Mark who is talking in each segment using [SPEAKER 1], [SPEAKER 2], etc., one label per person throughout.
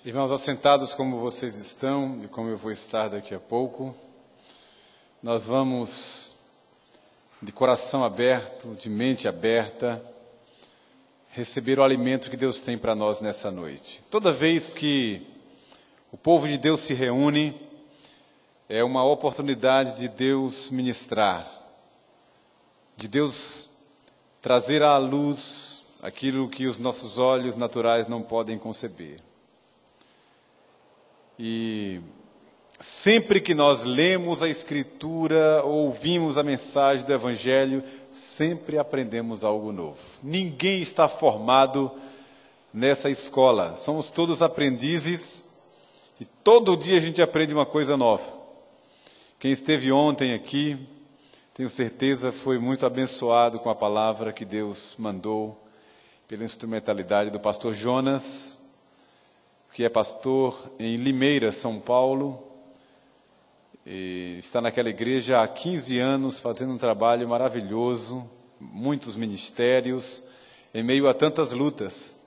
[SPEAKER 1] Irmãos, assentados como vocês estão e como eu vou estar daqui a pouco, nós vamos, de coração aberto, de mente aberta, receber o alimento que Deus tem para nós nessa noite. Toda vez que o povo de Deus se reúne, é uma oportunidade de Deus ministrar, de Deus trazer à luz aquilo que os nossos olhos naturais não podem conceber. E sempre que nós lemos a Escritura, ouvimos a mensagem do Evangelho, sempre aprendemos algo novo. Ninguém está formado nessa escola, somos todos aprendizes e todo dia a gente aprende uma coisa nova. Quem esteve ontem aqui, tenho certeza, foi muito abençoado com a palavra que Deus mandou pela instrumentalidade do pastor Jonas, que é pastor em Limeira, São Paulo, e está naquela igreja há 15 anos, fazendo um trabalho maravilhoso, muitos ministérios, em meio a tantas lutas.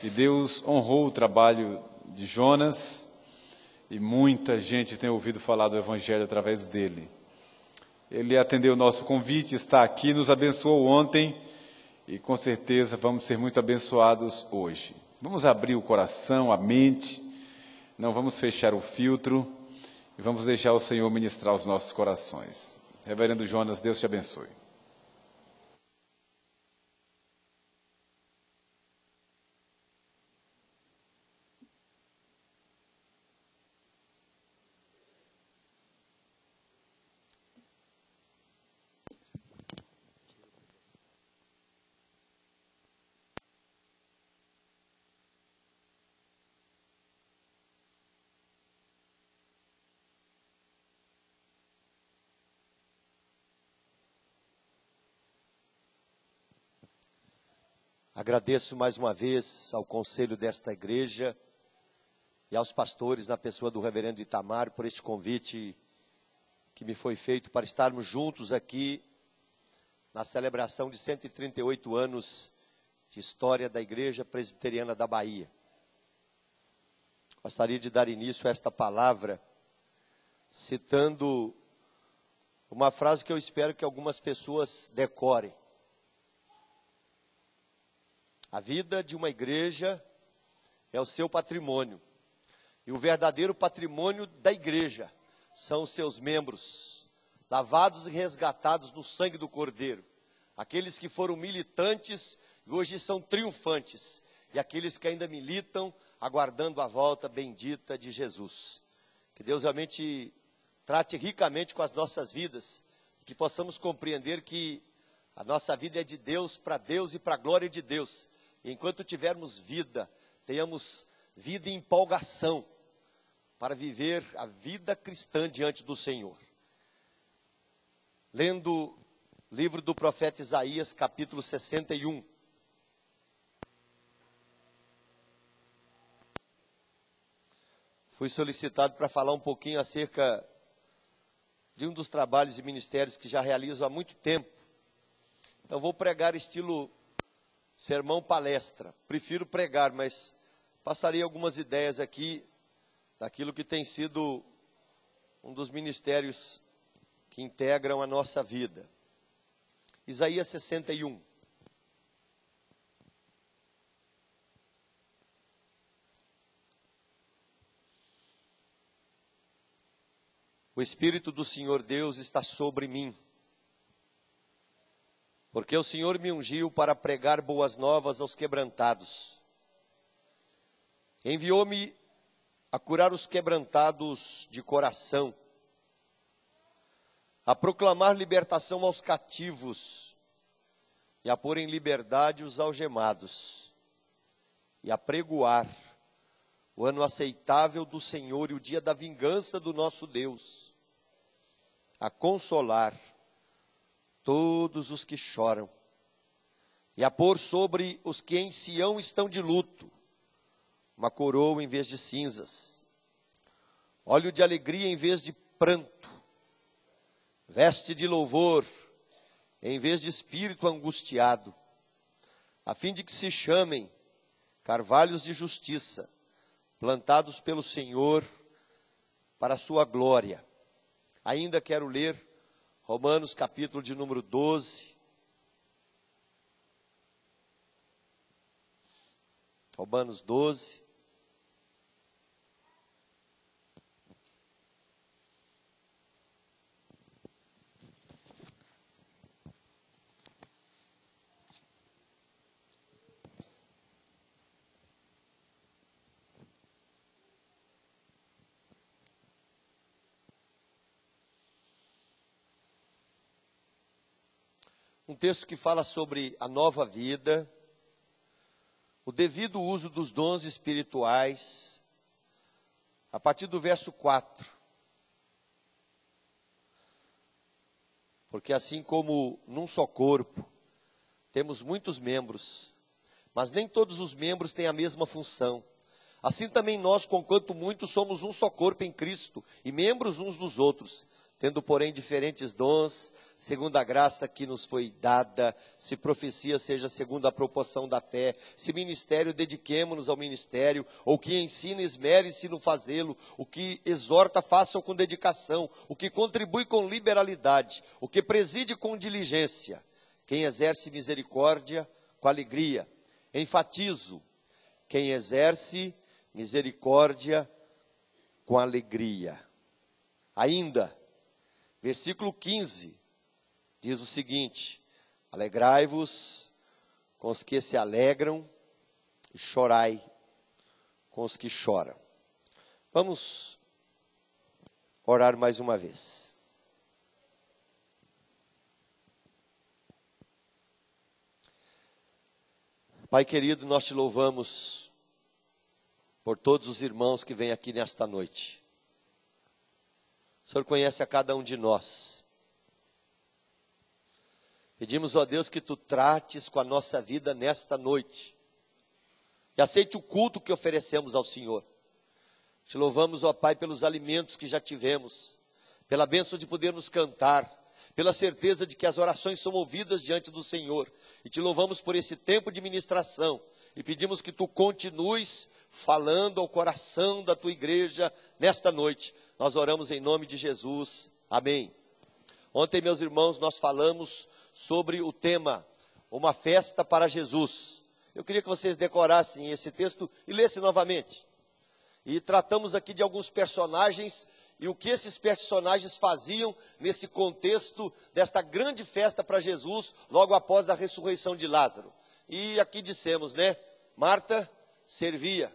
[SPEAKER 1] E Deus honrou o trabalho de Jonas, e muita gente tem ouvido falar do Evangelho através dele. Ele atendeu o nosso convite, está aqui, nos abençoou ontem, e com certeza vamos ser muito abençoados hoje. Vamos abrir o coração, a mente, não vamos fechar o filtro e vamos deixar o Senhor ministrar os nossos corações. Reverendo Jonas, Deus te abençoe.
[SPEAKER 2] Agradeço mais uma vez ao conselho desta igreja e aos pastores, na pessoa do reverendo Itamar, por este convite que me foi feito para estarmos juntos aqui na celebração de 138 anos de história da Igreja Presbiteriana da Bahia. Gostaria de dar início a esta palavra citando uma frase que eu espero que algumas pessoas decorem. A vida de uma igreja é o seu patrimônio. E o verdadeiro patrimônio da igreja são os seus membros, lavados e resgatados no sangue do Cordeiro. Aqueles que foram militantes e hoje são triunfantes. E aqueles que ainda militam, aguardando a volta bendita de Jesus. Que Deus realmente trate ricamente com as nossas vidas. Que possamos compreender que a nossa vida é de Deus, para Deus e para a glória de Deus. Enquanto tivermos vida, tenhamos vida e empolgação para viver a vida cristã diante do Senhor. Lendo o livro do profeta Isaías, capítulo 61. Fui solicitado para falar um pouquinho acerca de um dos trabalhos e ministérios que já realizo há muito tempo. Então vou pregar estilo sermão palestra. Prefiro pregar, mas passarei algumas ideias aqui daquilo que tem sido um dos ministérios que integram a nossa vida. Isaías 61. O Espírito do Senhor Deus está sobre mim, porque o Senhor me ungiu para pregar boas novas aos quebrantados. Enviou-me a curar os quebrantados de coração, a proclamar libertação aos cativos e a pôr em liberdade os algemados, e a pregoar o ano aceitável do Senhor e o dia da vingança do nosso Deus, a consolar todos os que choram, e a pôr sobre os que em Sião estão de luto, uma coroa em vez de cinzas, óleo de alegria em vez de pranto, veste de louvor em vez de espírito angustiado, a fim de que se chamem carvalhos de justiça, plantados pelo Senhor para a sua glória. Ainda quero ler Romanos capítulo de número 12. Romanos 12. Um texto que fala sobre a nova vida, o devido uso dos dons espirituais, a partir do verso 4. Porque assim como num só corpo, temos muitos membros, mas nem todos os membros têm a mesma função. Assim também nós, conquanto muitos, somos um só corpo em Cristo, e membros uns dos outros, tendo, porém, diferentes dons, segundo a graça que nos foi dada, se profecia seja segundo a proporção da fé, se ministério, dediquemo-nos ao ministério, ou que ensina, esmere-se no fazê-lo, o que exorta, faça-o com dedicação, o que contribui com liberalidade, o que preside com diligência, quem exerce misericórdia com alegria. Enfatizo, quem exerce misericórdia com alegria. Ainda, versículo 15, diz o seguinte: alegrai-vos com os que se alegram e chorai com os que choram. Vamos orar mais uma vez. Pai querido, nós te louvamos por todos os irmãos que vêm aqui nesta noite. O Senhor conhece a cada um de nós. Pedimos, ó Deus, que Tu trates com a nossa vida nesta noite. E aceite o culto que oferecemos ao Senhor. Te louvamos, ó Pai, pelos alimentos que já tivemos, pela bênção de podermos cantar, pela certeza de que as orações são ouvidas diante do Senhor. E te louvamos por esse tempo de ministração. E pedimos que Tu continues falando ao coração da Tua igreja nesta noite. Nós oramos em nome de Jesus. Amém. Ontem, meus irmãos, nós falamos sobre o tema, uma festa para Jesus. Eu queria que vocês decorassem esse texto e lessem novamente. E tratamos aqui de alguns personagens e o que esses personagens faziam nesse contexto desta grande festa para Jesus, logo após a ressurreição de Lázaro. E aqui dissemos, né? Marta servia,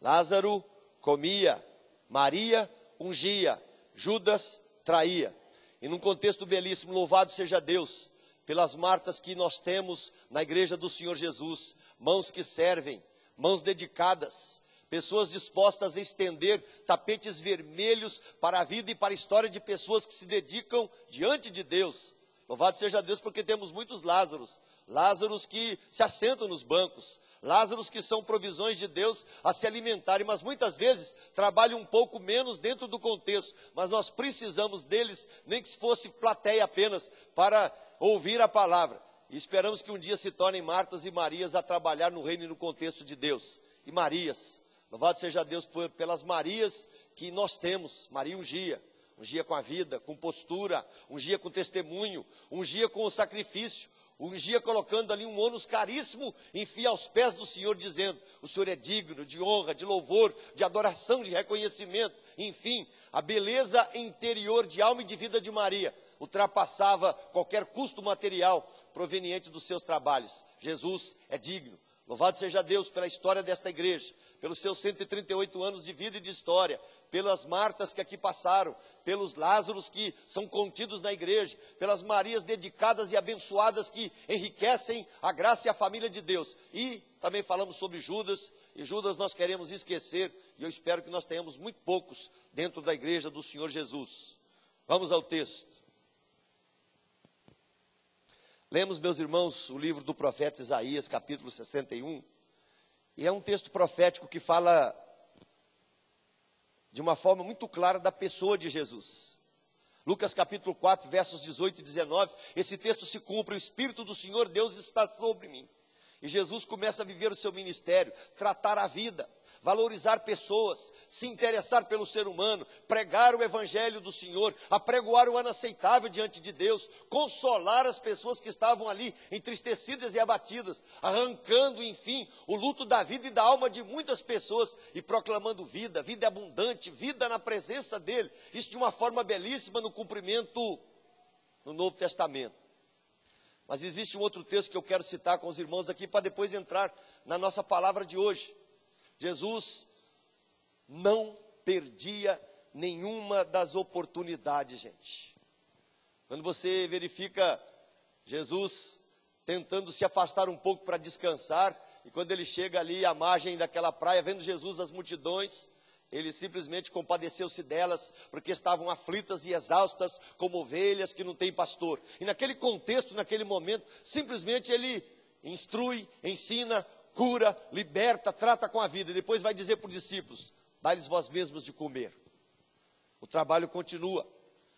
[SPEAKER 2] Lázaro comia, Maria ungia, Judas traía. E num contexto belíssimo, louvado seja Deus pelas Martas que nós temos na igreja do Senhor Jesus, mãos que servem, mãos dedicadas, pessoas dispostas a estender tapetes vermelhos para a vida e para a história de pessoas que se dedicam diante de Deus. Louvado seja Deus porque temos muitos Lázaros, Lázaros que se assentam nos bancos, Lázaros que são provisões de Deus a se alimentarem, mas muitas vezes trabalham um pouco menos dentro do contexto, mas nós precisamos deles, nem que se fosse plateia apenas, para ouvir a palavra. E esperamos que um dia se tornem Martas e Marias a trabalhar no reino e no contexto de Deus. E Marias, louvado seja Deus pelas Marias que nós temos. Maria ungia com a vida, com postura, ungia com testemunho, ungia com o sacrifício, ungia colocando ali um ônus caríssimo, enfia aos pés do Senhor, dizendo: o Senhor é digno de honra, de louvor, de adoração, de reconhecimento. Enfim, a beleza interior de alma e de vida de Maria ultrapassava qualquer custo material proveniente dos seus trabalhos. Jesus é digno. Louvado seja Deus pela história desta igreja, pelos seus 138 anos de vida e de história, pelas Martas que aqui passaram, pelos Lázaros que são contidos na igreja, pelas Marias dedicadas e abençoadas que enriquecem a graça e a família de Deus. E também falamos sobre Judas, e Judas nós queremos esquecer, e eu espero que nós tenhamos muito poucos dentro da igreja do Senhor Jesus. Vamos ao texto. Lemos, meus irmãos, o livro do profeta Isaías, capítulo 61, e é um texto profético que fala de uma forma muito clara da pessoa de Jesus. Lucas capítulo 4, versos 18 e 19, esse texto se cumpre: o Espírito do Senhor Deus está sobre mim, E Jesus começa a viver o seu ministério, tratar a vida, valorizar pessoas, se interessar pelo ser humano, pregar o evangelho do Senhor, apregoar o ano aceitável diante de Deus, consolar as pessoas que estavam ali entristecidas e abatidas, arrancando, enfim, o luto da vida e da alma de muitas pessoas e proclamando vida, vida abundante, vida na presença dele. Isso de uma forma belíssima no cumprimento no Novo Testamento. Mas existe um outro texto que eu quero citar com os irmãos aqui para depois entrar na nossa palavra de hoje. Jesus não perdia nenhuma das oportunidades, gente. Quando você verifica Jesus tentando se afastar um pouco para descansar, e quando ele chega ali à margem daquela praia, vendo Jesus as multidões, ele simplesmente compadeceu-se delas, porque estavam aflitas e exaustas, como ovelhas que não têm pastor. E naquele contexto, naquele momento, simplesmente ele instrui, ensina, cura, liberta, trata com a vida. E depois vai dizer para os discípulos: dai-lhes vós mesmos de comer. O trabalho continua,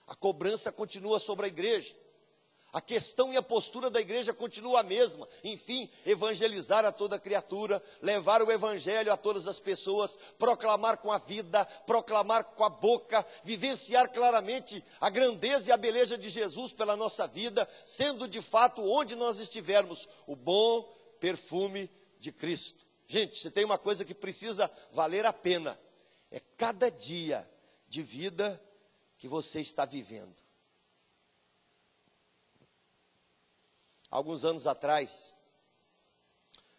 [SPEAKER 2] a cobrança continua sobre a igreja. A questão e a postura da igreja continua a mesma. Enfim, evangelizar a toda criatura, levar o evangelho a todas as pessoas, proclamar com a vida, proclamar com a boca, vivenciar claramente a grandeza e a beleza de Jesus pela nossa vida, sendo de fato, onde nós estivermos, o bom perfume de Cristo. Gente, se tem uma coisa que precisa valer a pena, é cada dia de vida que você está vivendo. Alguns anos atrás,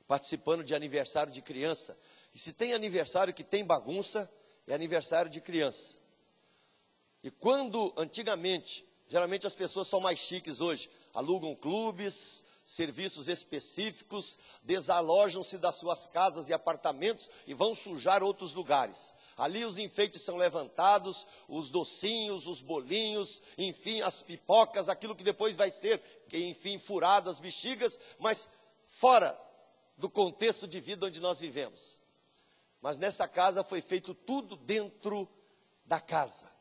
[SPEAKER 2] participando de aniversário de criança, e se tem aniversário que tem bagunça, é aniversário de criança. E quando, antigamente, geralmente as pessoas são mais chiques hoje, alugam clubes, serviços específicos, desalojam-se das suas casas e apartamentos e vão sujar outros lugares. Ali os enfeites são levantados, os docinhos, os bolinhos, enfim, as pipocas, aquilo que depois vai ser, enfim, furado, as bexigas, mas fora do contexto de vida onde nós vivemos. Mas nessa casa foi feito tudo dentro da casa.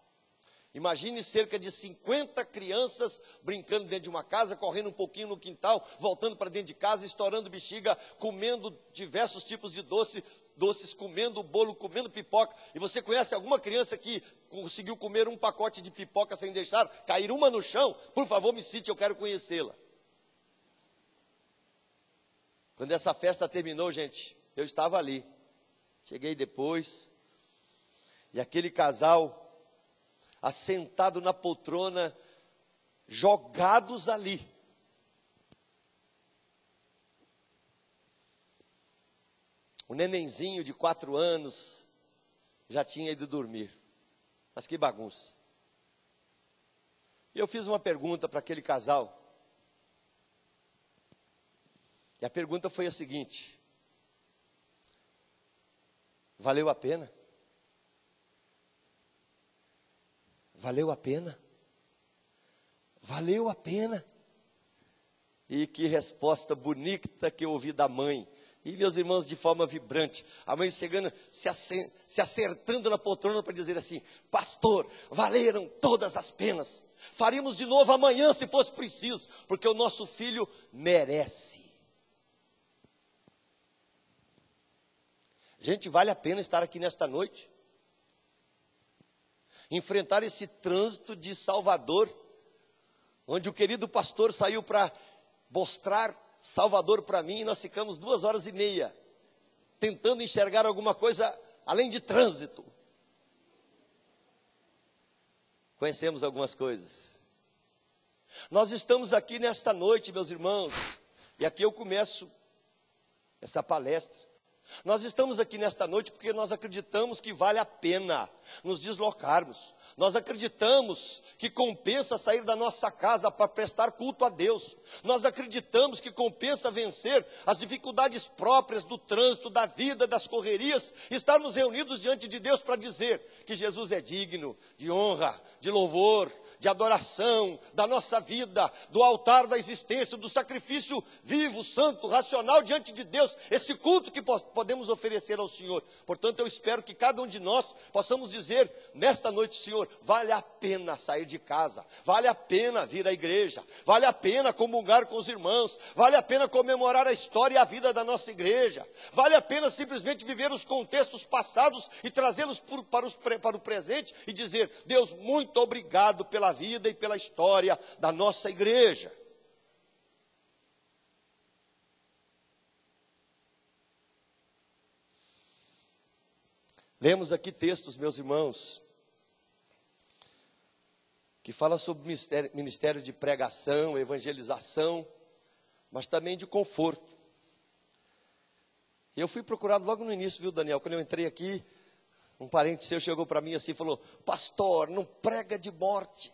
[SPEAKER 2] Imagine cerca de 50 crianças brincando dentro de uma casa, correndo um pouquinho no quintal, voltando para dentro de casa, estourando bexiga, comendo diversos tipos de doces, comendo bolo, comendo pipoca. E você conhece alguma criança que conseguiu comer um pacote de pipoca sem deixar cair uma no chão? Por favor, me cite, eu quero conhecê-la. Quando essa festa terminou, gente, eu estava ali. Cheguei depois, e aquele casal assentado na poltrona, jogados ali. O nenenzinho de 4 anos já tinha ido dormir. Mas que bagunça. E eu fiz uma pergunta para aquele casal. E a pergunta foi a seguinte: valeu a pena? Valeu a pena? Valeu a pena? E que resposta bonita que eu ouvi da mãe. E meus irmãos, de forma vibrante, a mãe chegando, se acertando na poltrona para dizer assim: pastor, valeram todas as penas. Faríamos de novo amanhã se fosse preciso, porque o nosso filho merece. Gente, vale a pena estar aqui nesta noite? Enfrentar esse trânsito de Salvador, onde o querido pastor saiu para mostrar Salvador para mim, e nós ficamos 2h30 tentando enxergar alguma coisa além de trânsito. Conhecemos algumas coisas. Nós estamos aqui nesta noite, meus irmãos, e aqui eu começo essa palestra. Nós estamos aqui nesta noite porque nós acreditamos que vale a pena nos deslocarmos. Nós acreditamos que compensa sair da nossa casa para prestar culto a Deus. Nós acreditamos que compensa vencer as dificuldades próprias do trânsito, da vida, das correrias, estarmos reunidos diante de Deus para dizer que Jesus é digno de honra, de louvor, de adoração da nossa vida, do altar da existência, do sacrifício vivo, santo, racional diante de Deus, esse culto que podemos oferecer ao Senhor. Portanto, eu espero que cada um de nós possamos dizer nesta noite: Senhor, vale a pena sair de casa, vale a pena vir à igreja, vale a pena comungar com os irmãos, vale a pena comemorar a história e a vida da nossa igreja, vale a pena simplesmente viver os contextos passados e trazê-los para o presente e dizer: Deus, muito obrigado pela vida e pela história da nossa igreja. Lemos aqui textos, meus irmãos, que falam sobre ministério de pregação, evangelização, mas também de conforto. Eu fui procurado logo no início, viu, Daniel? Quando eu entrei aqui, um parente seu chegou para mim assim e falou: pastor, não prega de morte,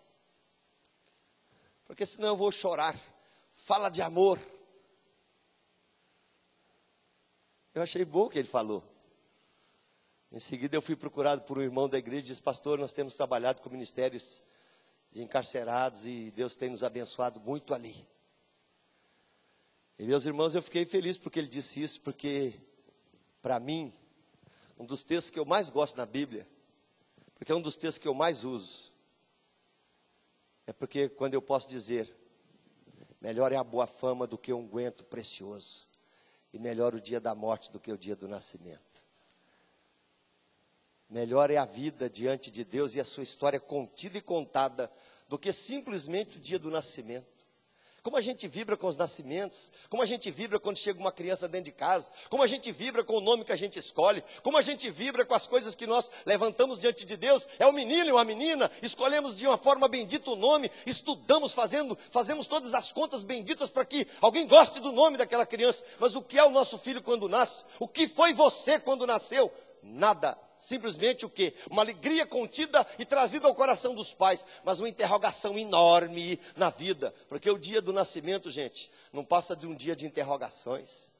[SPEAKER 2] porque senão eu vou chorar. Fala de amor. Eu achei bom o que ele falou. Em seguida eu fui procurado por um irmão da igreja e disse: pastor, nós temos trabalhado com ministérios de encarcerados e Deus tem nos abençoado muito ali. E meus irmãos, eu fiquei feliz porque ele disse isso, porque para mim, um dos textos que eu mais gosto na Bíblia, porque é um dos textos que eu mais uso, é porque quando eu posso dizer: melhor é a boa fama do que um unguento precioso, e melhor o dia da morte do que o dia do nascimento. Melhor é a vida diante de Deus e a sua história contida e contada do que simplesmente o dia do nascimento. Como a gente vibra com os nascimentos, como a gente vibra quando chega uma criança dentro de casa, como a gente vibra com o nome que a gente escolhe, como a gente vibra com as coisas que nós levantamos diante de Deus. É um menino e uma menina, escolhemos de uma forma bendita o nome, estudamos, fazemos todas as contas benditas para que alguém goste do nome daquela criança. Mas o que é o nosso filho quando nasce? O que foi você quando nasceu? Nada. Simplesmente o quê? Uma alegria contida e trazida ao coração dos pais, mas uma interrogação enorme na vida, porque o dia do nascimento, gente, não passa de um dia de interrogações.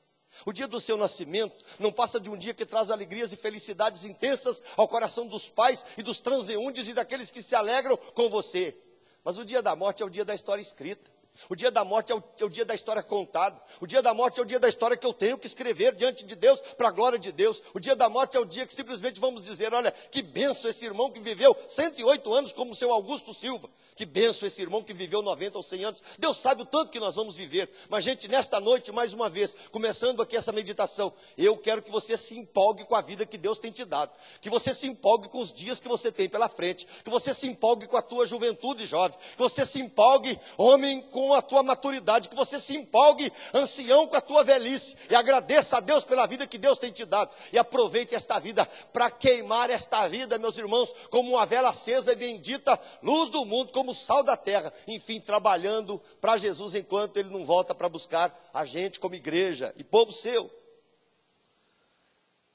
[SPEAKER 2] O dia do seu nascimento não passa de um dia que traz alegrias e felicidades intensas ao coração dos pais e dos transeuntes e daqueles que se alegram com você. Mas o dia da morte é o dia da história escrita. O dia da morte é o dia da história contada. O dia da morte é o dia da história que eu tenho que escrever diante de Deus, para a glória de Deus. O dia da morte é o dia que simplesmente vamos dizer: olha, que benção esse irmão que viveu 108 anos como o seu Augusto Silva. Que benção esse irmão que viveu 90 ou 100 anos. Deus sabe o tanto que nós vamos viver. Mas, gente, nesta noite, mais uma vez, começando aqui essa meditação, eu quero que você se empolgue com a vida que Deus tem te dado. Que você se empolgue com os dias que você tem pela frente. Que você se empolgue com a tua juventude, jovem. Que você se empolgue, homem, com a tua maturidade. Que você se empolgue, ancião, com a tua velhice. E agradeça a Deus pela vida que Deus tem te dado. E aproveite esta vida para queimar esta vida, meus irmãos, como uma vela acesa e bendita, luz do mundo, como sal da terra, enfim, trabalhando para Jesus enquanto Ele não volta para buscar a gente como igreja e povo seu.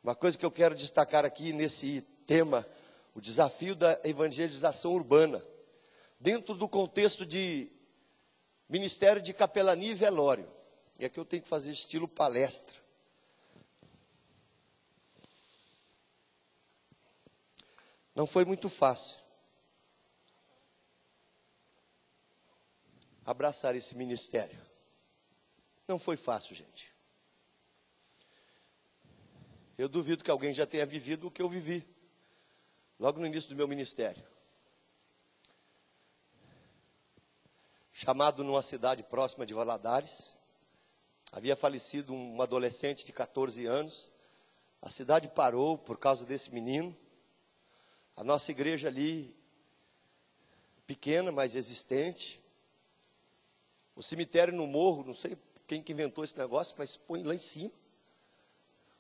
[SPEAKER 2] Uma coisa que eu quero destacar aqui nesse tema, o desafio da evangelização urbana, dentro do contexto de ministério de capelania e velório. E aqui eu tenho que fazer estilo palestra. Não foi muito fácil abraçar esse ministério. Não foi fácil, gente. Eu duvido que alguém já tenha vivido o que eu vivi, logo no início do meu ministério. Chamado numa cidade próxima de Valadares, havia falecido um adolescente de 14 anos, a cidade parou por causa desse menino, a nossa igreja ali, pequena, mas existente, o cemitério no morro, não sei quem que inventou esse negócio, mas põe lá em cima,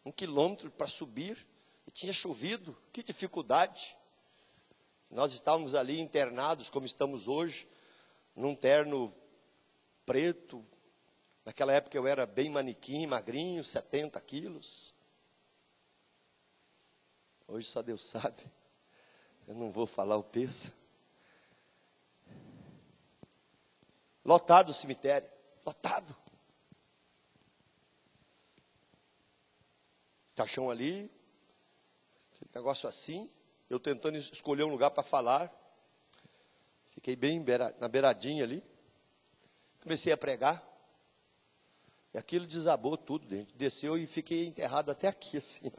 [SPEAKER 2] 1 quilômetro para subir, e tinha chovido, que dificuldade. Nós estávamos ali internados, como estamos hoje, num terno preto. Naquela época eu era bem manequim, magrinho, 70 quilos. Hoje só Deus sabe, eu não vou falar o peso. Lotado o cemitério, lotado. Caixão ali, aquele negócio assim, eu tentando escolher um lugar para falar. Fiquei bem na beiradinha ali. Comecei a pregar. E aquilo desabou tudo dentro. Desceu e fiquei enterrado até aqui, assim.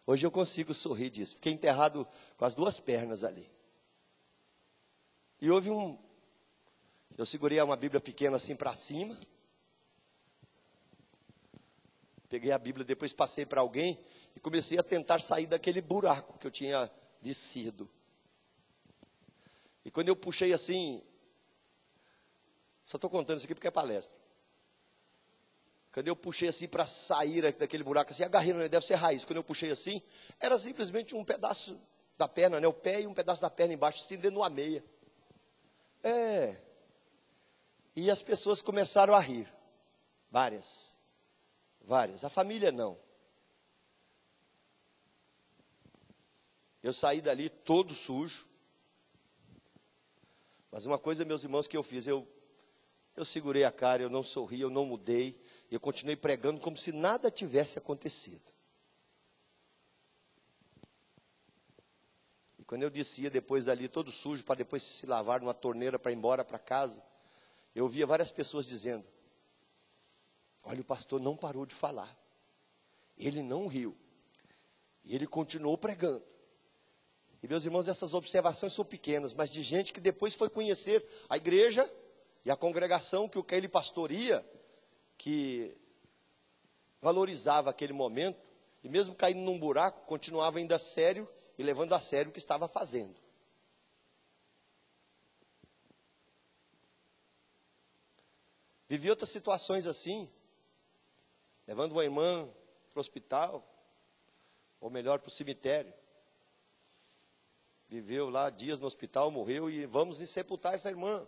[SPEAKER 2] Hoje eu consigo sorrir disso. Fiquei enterrado com as duas pernas ali. E houve eu segurei uma Bíblia pequena assim para cima. Peguei a Bíblia, depois passei para alguém e comecei a tentar sair daquele buraco que eu tinha descido. E quando eu puxei assim, só estou contando isso aqui porque é palestra. Quando eu puxei assim para sair daquele buraco, assim, agarrei, deve ser raiz. Quando eu puxei assim, era simplesmente um pedaço da perna, né? O pé e um pedaço da perna embaixo, assim, dentro de uma meia. E as pessoas começaram a rir. Várias. A família não. Eu saí dali todo sujo. Mas uma coisa, meus irmãos, que eu fiz, eu segurei a cara, eu não sorri, eu não mudei. Eu continuei pregando como se nada tivesse acontecido. E quando eu descia depois dali, todo sujo, para depois se lavar numa torneira para ir embora para casa, eu via várias pessoas dizendo: olha, o pastor não parou de falar. Ele não riu. E ele continuou pregando. E meus irmãos, essas observações são pequenas, mas de gente que depois foi conhecer a igreja e a congregação que ele pastoria, que valorizava aquele momento, e mesmo caindo num buraco, continuava ainda sério e levando a sério o que estava fazendo. Vivi outras situações assim, levando uma irmã para o hospital, ou melhor, para o cemitério. Viveu lá dias no hospital, morreu, e vamos sepultar essa irmã.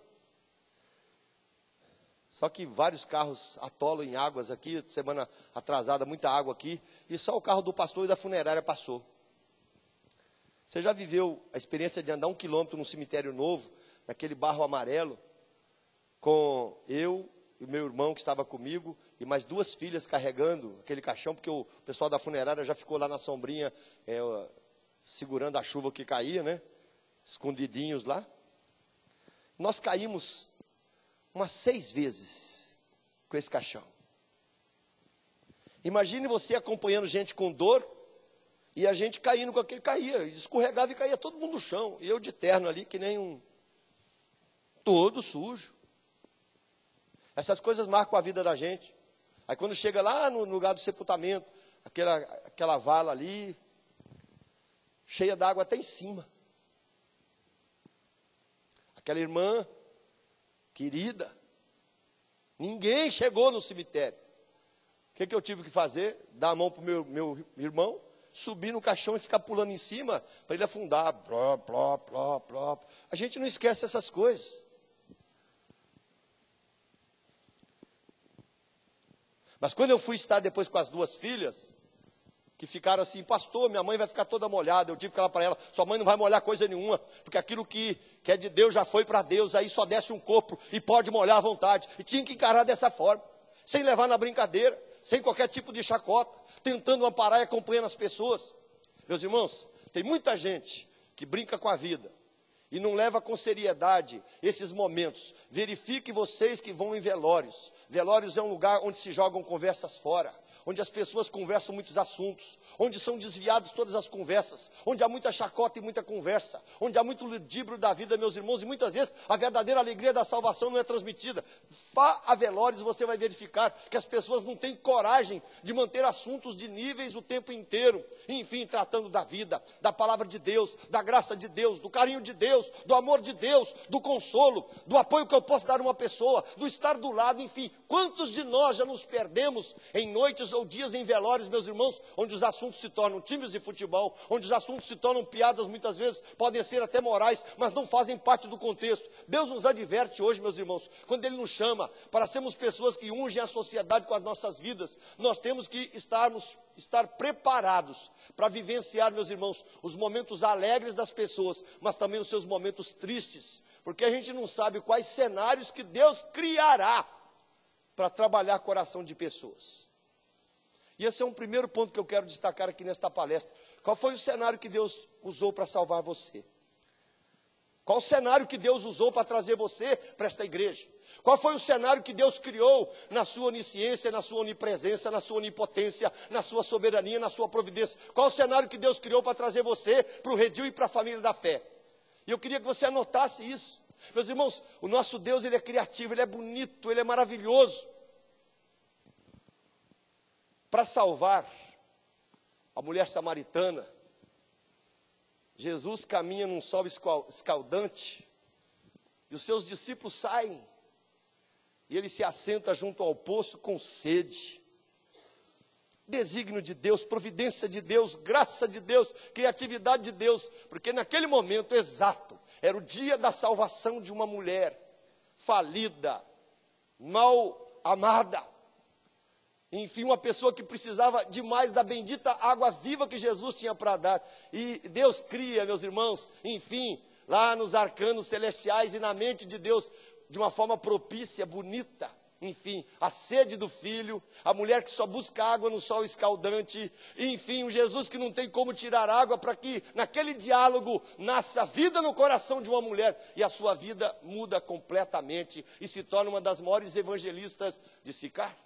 [SPEAKER 2] Só que vários carros atolam em águas aqui, semana atrasada, muita água aqui, e só o carro do pastor e da funerária passou. Você já viveu a experiência de andar 1 quilômetro num cemitério novo, naquele barro amarelo, com eu e o meu irmão que estava comigo, e mais 2 filhas carregando aquele caixão, porque o pessoal da funerária já ficou lá na sombrinha, segurando a chuva que caía, né? Escondidinhos lá. Nós caímos umas 6 vezes com esse caixão. Imagine você acompanhando gente com dor, e a gente caindo com aquele, caía, escorregava e caía todo mundo no chão, e eu de terno ali, que nem todo sujo. Essas coisas marcam a vida da gente. Aí quando chega lá no lugar do sepultamento, aquela vala ali, cheia d'água até em cima. Aquela irmã querida, ninguém chegou no cemitério. O que eu tive que fazer? Dar a mão para o meu irmão, subir no caixão e ficar pulando em cima, para ele afundar. Pló, pló, pló, pló. A gente não esquece essas coisas. Mas quando eu fui estar depois com as 2 filhas, que ficaram assim: pastor, minha mãe vai ficar toda molhada. Eu tive que falar para ela: sua mãe não vai molhar coisa nenhuma, porque aquilo que é de Deus já foi para Deus, aí só desce um corpo e pode molhar à vontade. E tinha que encarar dessa forma, sem levar na brincadeira, sem qualquer tipo de chacota, tentando amparar e acompanhando as pessoas. Meus irmãos, tem muita gente que brinca com a vida e não leva com seriedade esses momentos. Verifique vocês que vão em velórios. Velórios é um lugar onde se jogam conversas fora, onde as pessoas conversam muitos assuntos, onde são desviadas todas as conversas, onde há muita chacota e muita conversa, onde há muito ludíbrio da vida, meus irmãos, e muitas vezes a verdadeira alegria da salvação não é transmitida. Vá a velórios, você vai verificar que as pessoas não têm coragem de manter assuntos de níveis o tempo inteiro, enfim, tratando da vida, da palavra de Deus, da graça de Deus, do carinho de Deus, do amor de Deus, do consolo, do apoio que eu posso dar a uma pessoa, do estar do lado, enfim. Quantos de nós já nos perdemos em noites ou dias em velórios, meus irmãos, onde os assuntos se tornam times de futebol, onde os assuntos se tornam piadas, muitas vezes podem ser até morais, mas não fazem parte do contexto. Deus nos adverte hoje, meus irmãos, quando Ele nos chama para sermos pessoas que ungem a sociedade com as nossas vidas, nós temos que estar preparados para vivenciar, meus irmãos, os momentos alegres das pessoas, mas também os seus momentos tristes, porque a gente não sabe quais cenários que Deus criará para trabalhar o coração de pessoas. E esse é um primeiro ponto que eu quero destacar aqui nesta palestra. Qual foi o cenário que Deus usou para salvar você? Qual o cenário que Deus usou para trazer você para esta igreja? Qual foi o cenário que Deus criou na sua onisciência, na sua onipresença, na sua onipotência, na sua soberania, na sua providência? Qual o cenário que Deus criou para trazer você para o redil e para a família da fé? E eu queria que você anotasse isso. Meus irmãos, o nosso Deus, Ele é criativo, Ele é bonito, Ele é maravilhoso. Para salvar a mulher samaritana, Jesus caminha num sol escaldante, e os seus discípulos saem, e ele se assenta junto ao poço com sede. Desígnio de Deus, providência de Deus, graça de Deus, criatividade de Deus, porque naquele momento exato, era o dia da salvação de uma mulher falida, mal amada, enfim, uma pessoa que precisava demais da bendita água viva que Jesus tinha para dar. E Deus cria, meus irmãos, enfim, lá nos arcanos celestiais e na mente de Deus, de uma forma propícia, bonita, enfim, a sede do filho, a mulher que só busca água no sol escaldante, enfim, um Jesus que não tem como tirar água, para que naquele diálogo nasça vida no coração de uma mulher, e a sua vida muda completamente, e se torna uma das maiores evangelistas de Sicar.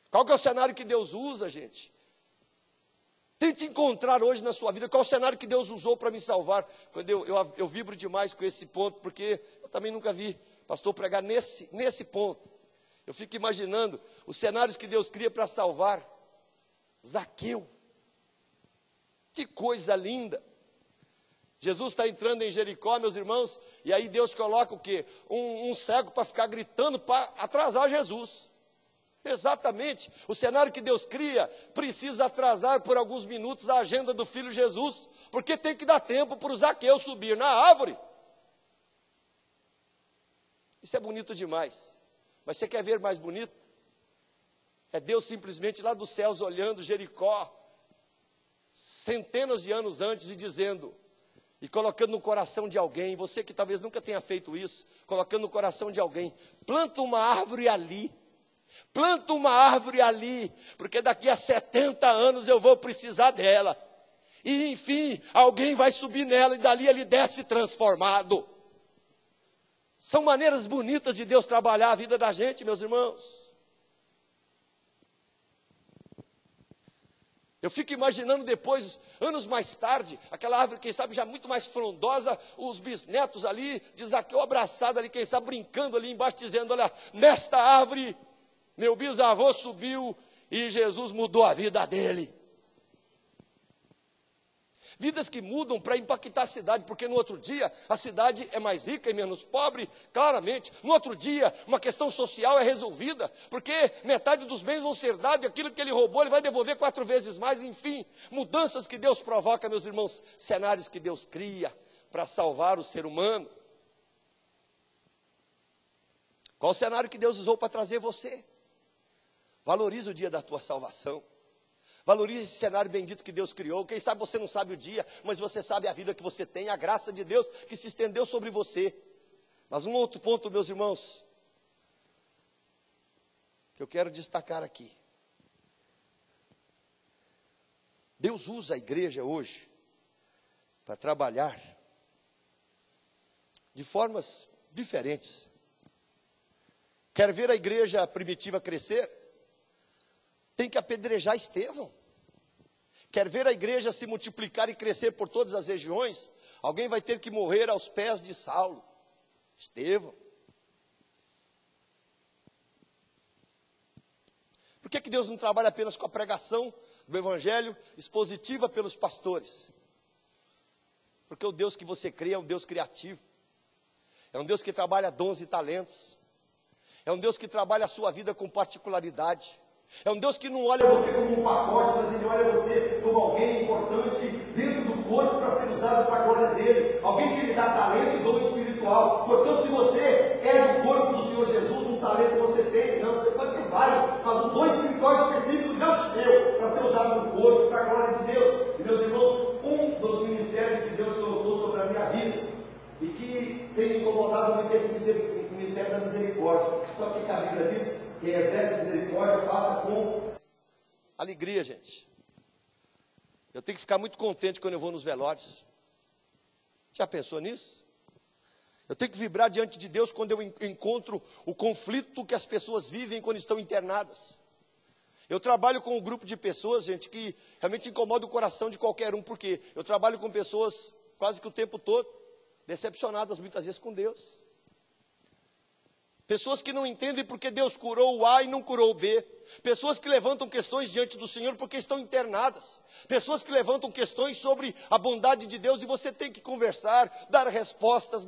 [SPEAKER 2] Qual que é o cenário que Deus usa, gente? Tente encontrar hoje na sua vida qual o cenário que Deus usou para me salvar. Quando eu vibro demais com esse ponto, porque eu também nunca vi pastor pregar nesse ponto. Eu fico imaginando os cenários que Deus cria para salvar Zaqueu. Que coisa linda. Jesus está entrando em Jericó, meus irmãos, e aí Deus coloca o quê? Um cego para ficar gritando para atrasar Jesus. Exatamente, o cenário que Deus cria precisa atrasar por alguns minutos a agenda do Filho Jesus, porque tem que dar tempo para o Zaqueu subir na árvore. Isso é bonito demais, mas você quer ver mais bonito? É Deus simplesmente lá dos céus olhando Jericó, centenas de anos antes, e dizendo, e colocando no coração de alguém, você que talvez nunca tenha feito isso, colocando no coração de alguém, planta uma árvore ali. Planta uma árvore ali, porque daqui a 70 anos eu vou precisar dela. E enfim, alguém vai subir nela e dali ele desce transformado. São maneiras bonitas de Deus trabalhar a vida da gente, meus irmãos. Eu fico imaginando depois, anos mais tarde, aquela árvore, quem sabe, já muito mais frondosa, os bisnetos ali, de Zaqueu abraçado ali, quem sabe, brincando ali embaixo, dizendo, olha, nesta árvore meu bisavô subiu e Jesus mudou a vida dele. Vidas que mudam para impactar a cidade, porque no outro dia a cidade é mais rica e menos pobre, claramente. No outro dia uma questão social é resolvida, porque metade dos bens vão ser dados e aquilo que ele roubou ele vai devolver 4 vezes mais. Enfim, mudanças que Deus provoca, meus irmãos, cenários que Deus cria para salvar o ser humano. Qual o cenário que Deus usou para trazer você? Valorize o dia da tua salvação. Valorize esse cenário bendito que Deus criou. Quem sabe você não sabe o dia, mas você sabe a vida que você tem, a graça de Deus que se estendeu sobre você. Mas um outro ponto, meus irmãos, que eu quero destacar aqui. Deus usa a igreja hoje para trabalhar de formas diferentes. Quer ver a igreja primitiva crescer? Tem que apedrejar Estevão. Quer ver a igreja se multiplicar e crescer por todas as regiões? Alguém vai ter que morrer aos pés de Saulo, Estevão. Por que Deus não trabalha apenas com a pregação do evangelho expositiva pelos pastores? Porque o Deus que você crê é um Deus criativo. É um Deus que trabalha dons e talentos. É um Deus que trabalha a sua vida com particularidade. É um Deus que não olha você como um pacote, mas Ele olha você como alguém importante dentro do corpo para ser usado para a glória dEle. Alguém que lhe dá talento e dom espiritual. Portanto, se você é do corpo do Senhor Jesus, um talento você tem, não, você pode ter vários, mas um dom espiritual específico Deus te deu para ser usado no corpo, para a glória de Deus. E meus irmãos, um dos ministérios que Deus colocou sobre a minha vida e que tem incomodado muito esse ministério da misericórdia. Sabe o que a Bíblia diz? Quem exerce misericórdia, faça com alegria, gente. Eu tenho que ficar muito contente quando eu vou nos velórios. Já pensou nisso? Eu tenho que vibrar diante de Deus quando eu encontro o conflito que as pessoas vivem quando estão internadas. Eu trabalho com um grupo de pessoas, gente, que realmente incomoda o coração de qualquer um, porque eu trabalho com pessoas quase que o tempo todo, decepcionadas muitas vezes com Deus. Pessoas que não entendem porque Deus curou o A e não curou o B. Pessoas que levantam questões diante do Senhor porque estão internadas. Pessoas que levantam questões sobre a bondade de Deus e você tem que conversar, dar respostas,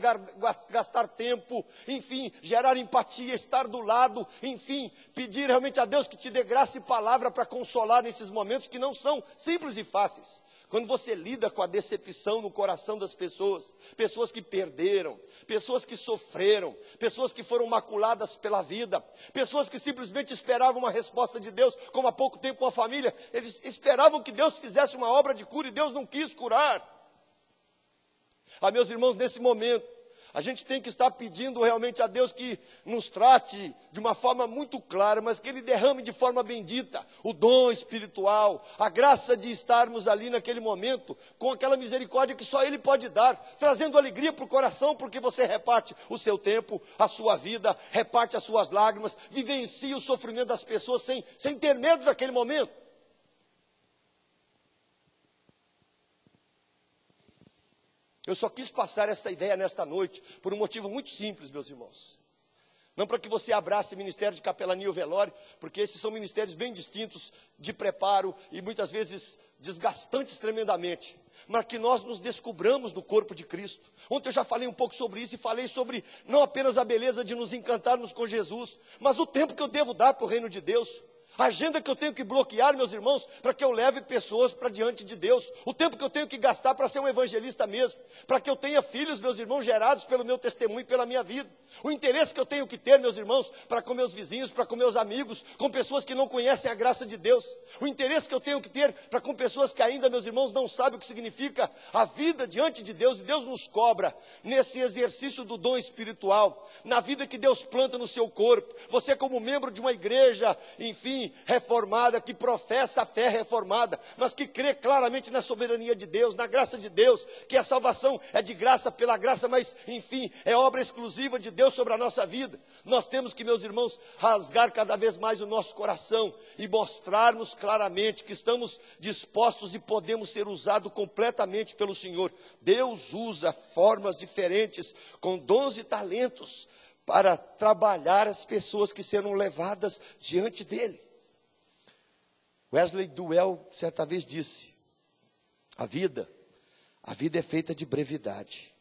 [SPEAKER 2] gastar tempo, enfim, gerar empatia, estar do lado, enfim, pedir realmente a Deus que te dê graça e palavra para consolar nesses momentos que não são simples e fáceis. Quando você lida com a decepção no coração das pessoas, pessoas que perderam, pessoas que sofreram, pessoas que foram maculadas pela vida, pessoas que simplesmente esperavam uma resposta de Deus, como há pouco tempo uma família, eles esperavam que Deus fizesse uma obra de cura e Deus não quis curar. Meus irmãos, nesse momento, a gente tem que estar pedindo realmente a Deus que nos trate de uma forma muito clara, mas que Ele derrame de forma bendita o dom espiritual, a graça de estarmos ali naquele momento, com aquela misericórdia que só Ele pode dar, trazendo alegria para o coração, porque você reparte o seu tempo, a sua vida, reparte as suas lágrimas, vivencia o sofrimento das pessoas sem ter medo daquele momento. Eu só quis passar esta ideia nesta noite por um motivo muito simples, meus irmãos. Não para que você abrace o ministério de capelania ou velório, porque esses são ministérios bem distintos, de preparo e muitas vezes desgastantes tremendamente, mas que nós nos descubramos no corpo de Cristo. Ontem eu já falei um pouco sobre isso e falei sobre não apenas a beleza de nos encantarmos com Jesus, mas o tempo que eu devo dar para o reino de Deus. A agenda que eu tenho que bloquear, meus irmãos, para que eu leve pessoas para diante de Deus. O tempo que eu tenho que gastar para ser um evangelista mesmo. Para que eu tenha filhos, meus irmãos, gerados pelo meu testemunho e pela minha vida. O interesse que eu tenho que ter, meus irmãos, para com meus vizinhos, para com meus amigos, com pessoas que não conhecem a graça de Deus. O interesse que eu tenho que ter para com pessoas que ainda, meus irmãos, não sabem o que significa a vida diante de Deus. E Deus nos cobra nesse exercício do dom espiritual, na vida que Deus planta no seu corpo. Você como membro de uma igreja, enfim, reformada, que professa a fé reformada, mas que crê claramente na soberania de Deus, na graça de Deus, que a salvação é de graça pela graça, mas enfim, é obra exclusiva de Deus sobre a nossa vida. Nós temos que, meus irmãos, rasgar cada vez mais o nosso coração e mostrarmos claramente que estamos dispostos e podemos ser usados completamente pelo Senhor. Deus usa formas diferentes, com dons e talentos, para trabalhar as pessoas que serão levadas diante dele. Wesley Duell certa vez disse: a vida é feita de brevidade,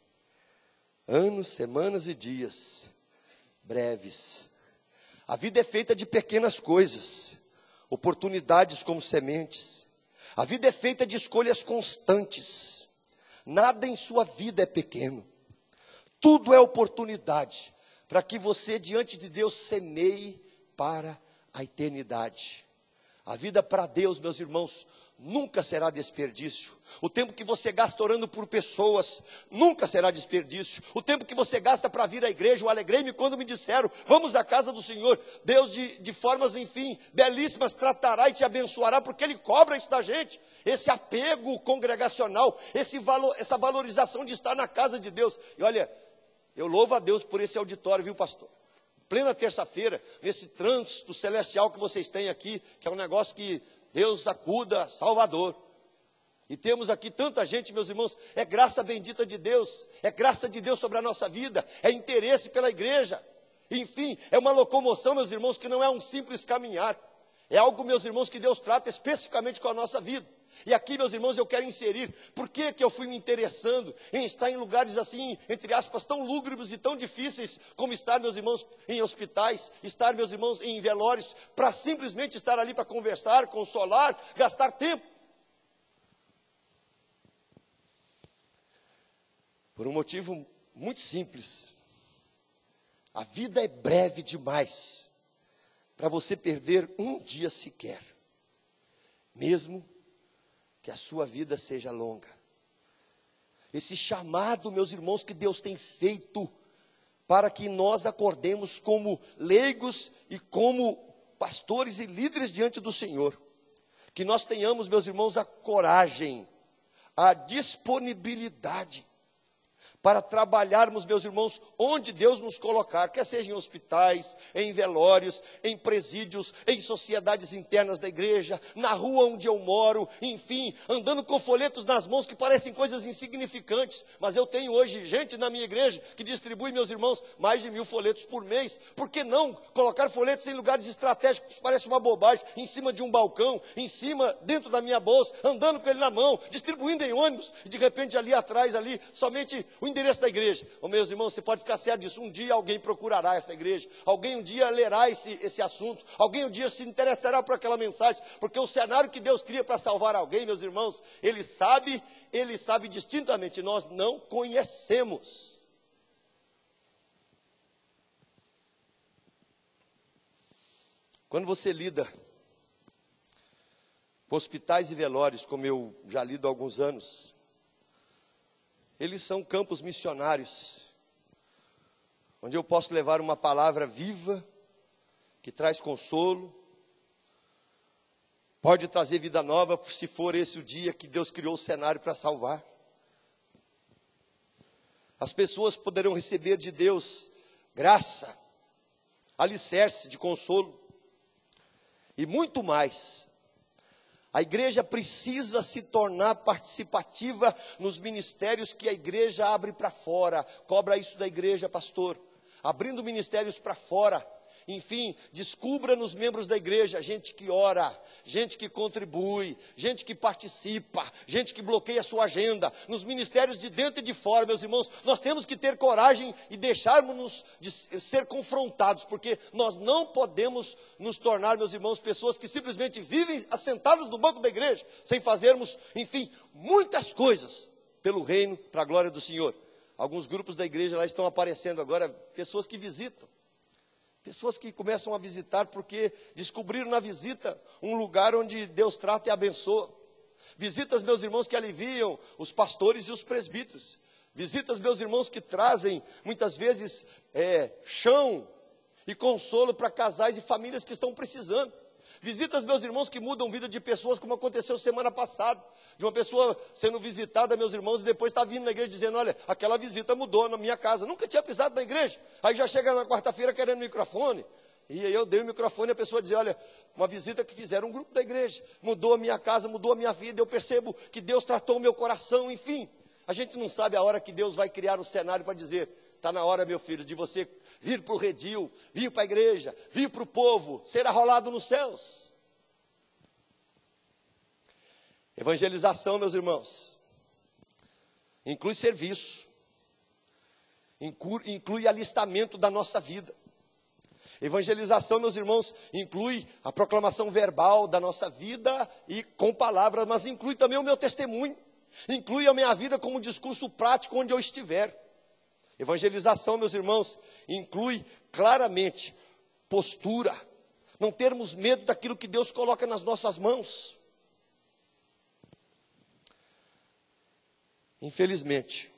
[SPEAKER 2] anos, semanas e dias breves. A vida é feita de pequenas coisas, oportunidades como sementes. A vida é feita de escolhas constantes. Nada em sua vida é pequeno, tudo é oportunidade para que você diante de Deus semeie para a eternidade. A vida para Deus, meus irmãos, nunca será desperdício. O tempo que você gasta orando por pessoas nunca será desperdício. O tempo que você gasta para vir à igreja, eu alegrei-me quando me disseram: vamos à casa do Senhor. Deus de formas, enfim, belíssimas tratará e te abençoará, porque Ele cobra isso da gente. Esse apego congregacional, essa valorização de estar na casa de Deus. E olha, eu louvo a Deus por esse auditório, viu, pastor? Plena terça-feira, nesse trânsito celestial que vocês têm aqui, que é um negócio que Deus acuda, Salvador. E temos aqui tanta gente, meus irmãos, é graça bendita de Deus, é graça de Deus sobre a nossa vida, é interesse pela igreja. Enfim, é uma locomoção, meus irmãos, que não é um simples caminhar. É algo, meus irmãos, que Deus trata especificamente com a nossa vida. E aqui, meus irmãos, eu quero inserir, por que eu fui me interessando em estar em lugares assim, entre aspas, tão lúgubres e tão difíceis, como estar, meus irmãos, em hospitais, estar, meus irmãos, em velórios, para simplesmente estar ali para conversar, consolar, gastar tempo. Por um motivo muito simples. A vida é breve demais para você perder um dia sequer, mesmo que a sua vida seja longa. Esse chamado, meus irmãos, que Deus tem feito para que nós acordemos como leigos e como pastores e líderes diante do Senhor. Que nós tenhamos, meus irmãos, a coragem, a disponibilidade para trabalharmos, meus irmãos, onde Deus nos colocar, quer seja em hospitais, em velórios, em presídios, em sociedades internas da igreja, na rua onde eu moro, enfim, andando com folhetos nas mãos que parecem coisas insignificantes, mas eu tenho hoje gente na minha igreja que distribui, meus irmãos, mais de 1000 folhetos por mês. Por que não colocar folhetos em lugares estratégicos que parece uma bobagem, em cima de um balcão, em cima, dentro da minha bolsa, andando com ele na mão, distribuindo em ônibus, e de repente ali atrás, ali, somente o endereço da igreja. Meus irmãos, você pode ficar certo disso, um dia alguém procurará essa igreja, alguém um dia lerá esse assunto, alguém um dia se interessará por aquela mensagem, porque o cenário que Deus cria para salvar alguém, meus irmãos, Ele sabe distintamente, nós não conhecemos. Quando você lida com hospitais e velórios, como eu já lido há alguns anos, eles são campos missionários, onde eu posso levar uma palavra viva, que traz consolo, pode trazer vida nova, se for esse o dia que Deus criou o cenário para salvar. As pessoas poderão receber de Deus graça, alicerce de consolo, e muito mais. A igreja precisa se tornar participativa nos ministérios que a igreja abre para fora. Cobra isso da igreja, pastor. Abrindo ministérios para fora. Enfim, descubra nos membros da igreja gente que ora, gente que contribui, gente que participa, gente que bloqueia a sua agenda. Nos ministérios de dentro e de fora, meus irmãos, nós temos que ter coragem e deixarmos-nos de ser confrontados, porque nós não podemos nos tornar, meus irmãos, pessoas que simplesmente vivem assentadas no banco da igreja, sem fazermos, enfim, muitas coisas pelo reino, para a glória do Senhor. Alguns grupos da igreja lá estão aparecendo agora, pessoas que visitam. Pessoas que começam a visitar porque descobriram na visita um lugar onde Deus trata e abençoa. Visitas, meus irmãos, que aliviam os pastores e os presbíteros. Visitas, meus irmãos, que trazem muitas vezes chão e consolo para casais e famílias que estão precisando. Visitas, meus irmãos, que mudam a vida de pessoas, como aconteceu semana passada. De uma pessoa sendo visitada, meus irmãos, e depois está vindo na igreja dizendo, olha, aquela visita mudou na minha casa. Nunca tinha pisado na igreja. Aí já chega na quarta-feira querendo microfone. E aí eu dei o microfone e a pessoa dizia, olha, uma visita que fizeram, um grupo da igreja. Mudou a minha casa, mudou a minha vida. Eu percebo que Deus tratou o meu coração, enfim. A gente não sabe a hora que Deus vai criar o cenário para dizer, está na hora, meu filho, de você vir para o redil, vir para a igreja, vir para o povo, ser arrolado nos céus. Evangelização, meus irmãos, inclui serviço, inclui alistamento da nossa vida. Evangelização, meus irmãos, inclui a proclamação verbal da nossa vida e com palavras, mas inclui também o meu testemunho, inclui a minha vida como discurso prático onde eu estiver. Evangelização, meus irmãos, inclui claramente postura, não termos medo daquilo que Deus coloca nas nossas mãos. Infelizmente,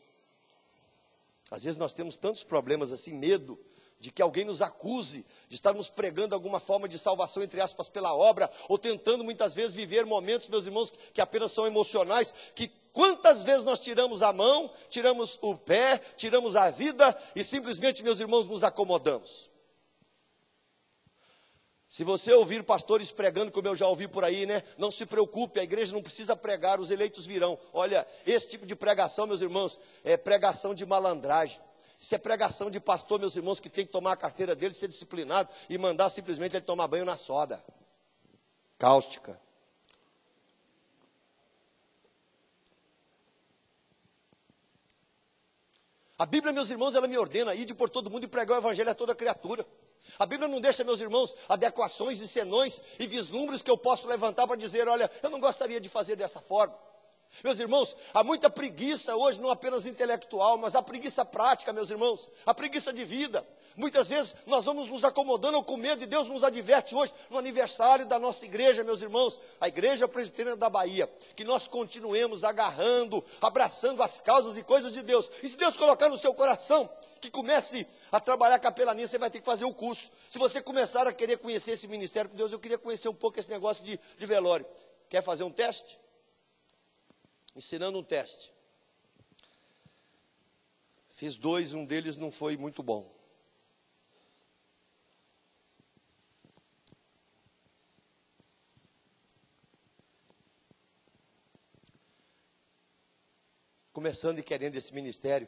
[SPEAKER 2] às vezes nós temos tantos problemas assim, medo de que alguém nos acuse de estarmos pregando alguma forma de salvação, entre aspas, pela obra, ou tentando muitas vezes viver momentos, meus irmãos, que apenas são emocionais, que quantas vezes nós tiramos a mão, tiramos o pé, tiramos a vida e simplesmente, meus irmãos, nos acomodamos. Se você ouvir pastores pregando, como eu já ouvi por aí, né? Não se preocupe, a igreja não precisa pregar, os eleitos virão. Olha, esse tipo de pregação, meus irmãos, é pregação de malandragem. Isso é pregação de pastor, meus irmãos, que tem que tomar a carteira dele, ser disciplinado e mandar simplesmente ele tomar banho na soda cáustica. A Bíblia, meus irmãos, ela me ordena, ide por todo mundo e pregar o evangelho a toda criatura. A Bíblia não deixa, meus irmãos, adequações e senões e vislumbres que eu posso levantar para dizer, olha, eu não gostaria de fazer dessa forma. Meus irmãos, há muita preguiça hoje, não apenas intelectual, mas há preguiça prática, meus irmãos, a preguiça de vida. Muitas vezes nós vamos nos acomodando com medo e Deus nos adverte hoje, no aniversário da nossa igreja, meus irmãos, a Igreja Presbiteriana da Bahia, que nós continuemos agarrando, abraçando as causas e coisas de Deus. E se Deus colocar no seu coração que comece a trabalhar capelania, você vai ter que fazer o curso. Se você começar a querer conhecer esse ministério de Deus, eu queria conhecer um pouco esse negócio de velório. Quer fazer um teste? Ensinando um teste. Fiz 2, um deles não foi muito bom. Começando e querendo esse ministério,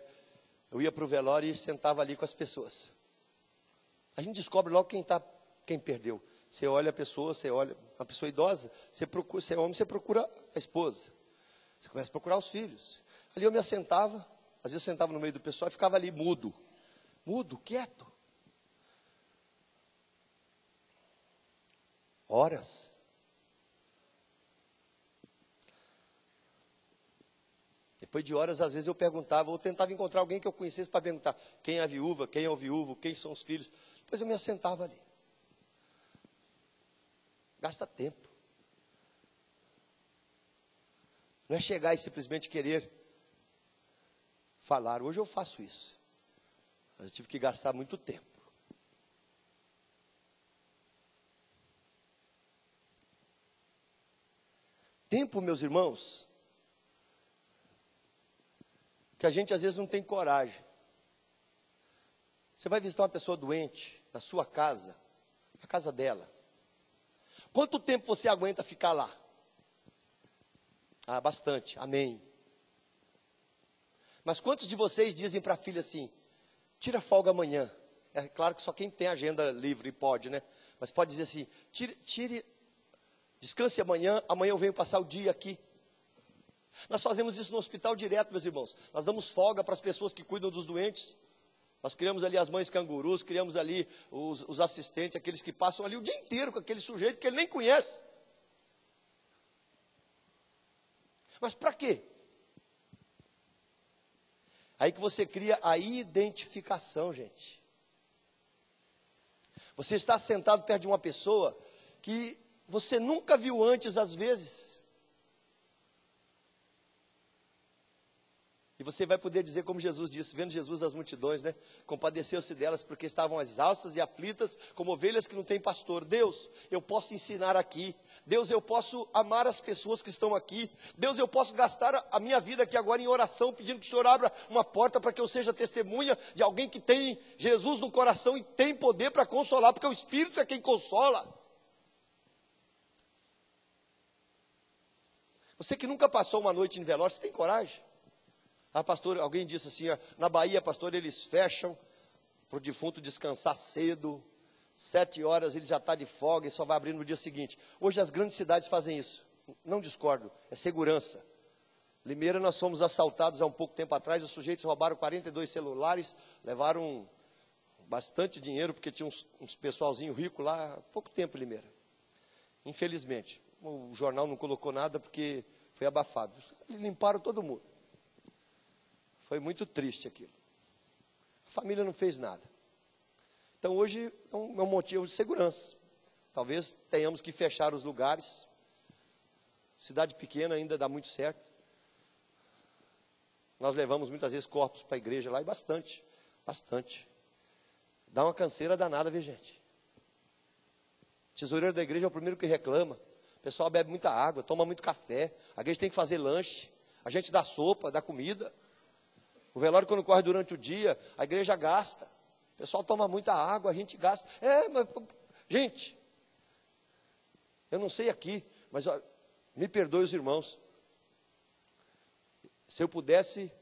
[SPEAKER 2] eu ia para o velório e sentava ali com as pessoas. A gente descobre logo quem perdeu. Você olha a pessoa, você olha uma pessoa idosa, você é homem, você procura a esposa. Você começa a procurar os filhos. Ali eu me assentava, às vezes eu sentava no meio do pessoal e ficava ali mudo, quieto. Horas. Depois de horas, às vezes eu perguntava, ou tentava encontrar alguém que eu conhecesse para perguntar quem é a viúva, quem é o viúvo, quem são os filhos. Depois eu me assentava ali. Gasta tempo. Não é chegar e simplesmente querer falar. Hoje eu faço isso. Mas eu tive que gastar muito tempo. Tempo, meus irmãos, que a gente às vezes não tem coragem. Você vai visitar uma pessoa doente na sua casa, na casa dela. Quanto tempo você aguenta ficar lá? Ah, bastante, amém. Mas quantos de vocês dizem para a filha assim, tira folga amanhã? É claro que só quem tem agenda livre pode, né? Mas pode dizer assim, descanse amanhã eu venho passar o dia aqui. Nós fazemos isso no hospital direto, meus irmãos. Nós damos folga para as pessoas que cuidam dos doentes. Nós criamos ali as mães cangurus, criamos ali os assistentes, aqueles que passam ali o dia inteiro com aquele sujeito que ele nem conhece. Mas para quê? Aí que você cria a identificação, gente. Você está sentado perto de uma pessoa que você nunca viu antes, às vezes. E você vai poder dizer como Jesus disse, vendo Jesus as multidões, né? Compadeceu-se delas porque estavam exaustas e aflitas, como ovelhas que não têm pastor. Deus, eu posso ensinar aqui. Deus, eu posso amar as pessoas que estão aqui. Deus, eu posso gastar a minha vida aqui agora em oração, pedindo que o Senhor abra uma porta para que eu seja testemunha de alguém que tem Jesus no coração e tem poder para consolar, porque o Espírito é quem consola. Você que nunca passou uma noite em velório, você tem coragem? Ah, pastor, alguém disse assim, na Bahia, pastor, eles fecham para o defunto descansar cedo, 7 horas ele já está de folga e só vai abrir no dia seguinte. Hoje as grandes cidades fazem isso, não discordo, é segurança. Limeira, nós fomos assaltados há um pouco tempo atrás, os sujeitos roubaram 42 celulares, levaram bastante dinheiro, porque tinha uns pessoalzinho rico lá, há pouco tempo em Limeira. Infelizmente, o jornal não colocou nada porque foi abafado. Eles limparam todo mundo. Foi muito triste aquilo. A família não fez nada. Então hoje é um motivo de segurança. Talvez tenhamos que fechar os lugares. Cidade pequena ainda dá muito certo. Nós levamos muitas vezes corpos para a igreja lá e bastante. Dá uma canseira danada, viu, gente? O tesoureiro da igreja é o primeiro que reclama. O pessoal bebe muita água, toma muito café. A igreja tem que fazer lanche. A gente dá sopa, dá comida. O velório, quando corre durante o dia, a igreja gasta. O pessoal toma muita água, a gente gasta. Mas, gente, eu não sei aqui, mas ó, me perdoe os irmãos. Se eu pudesse,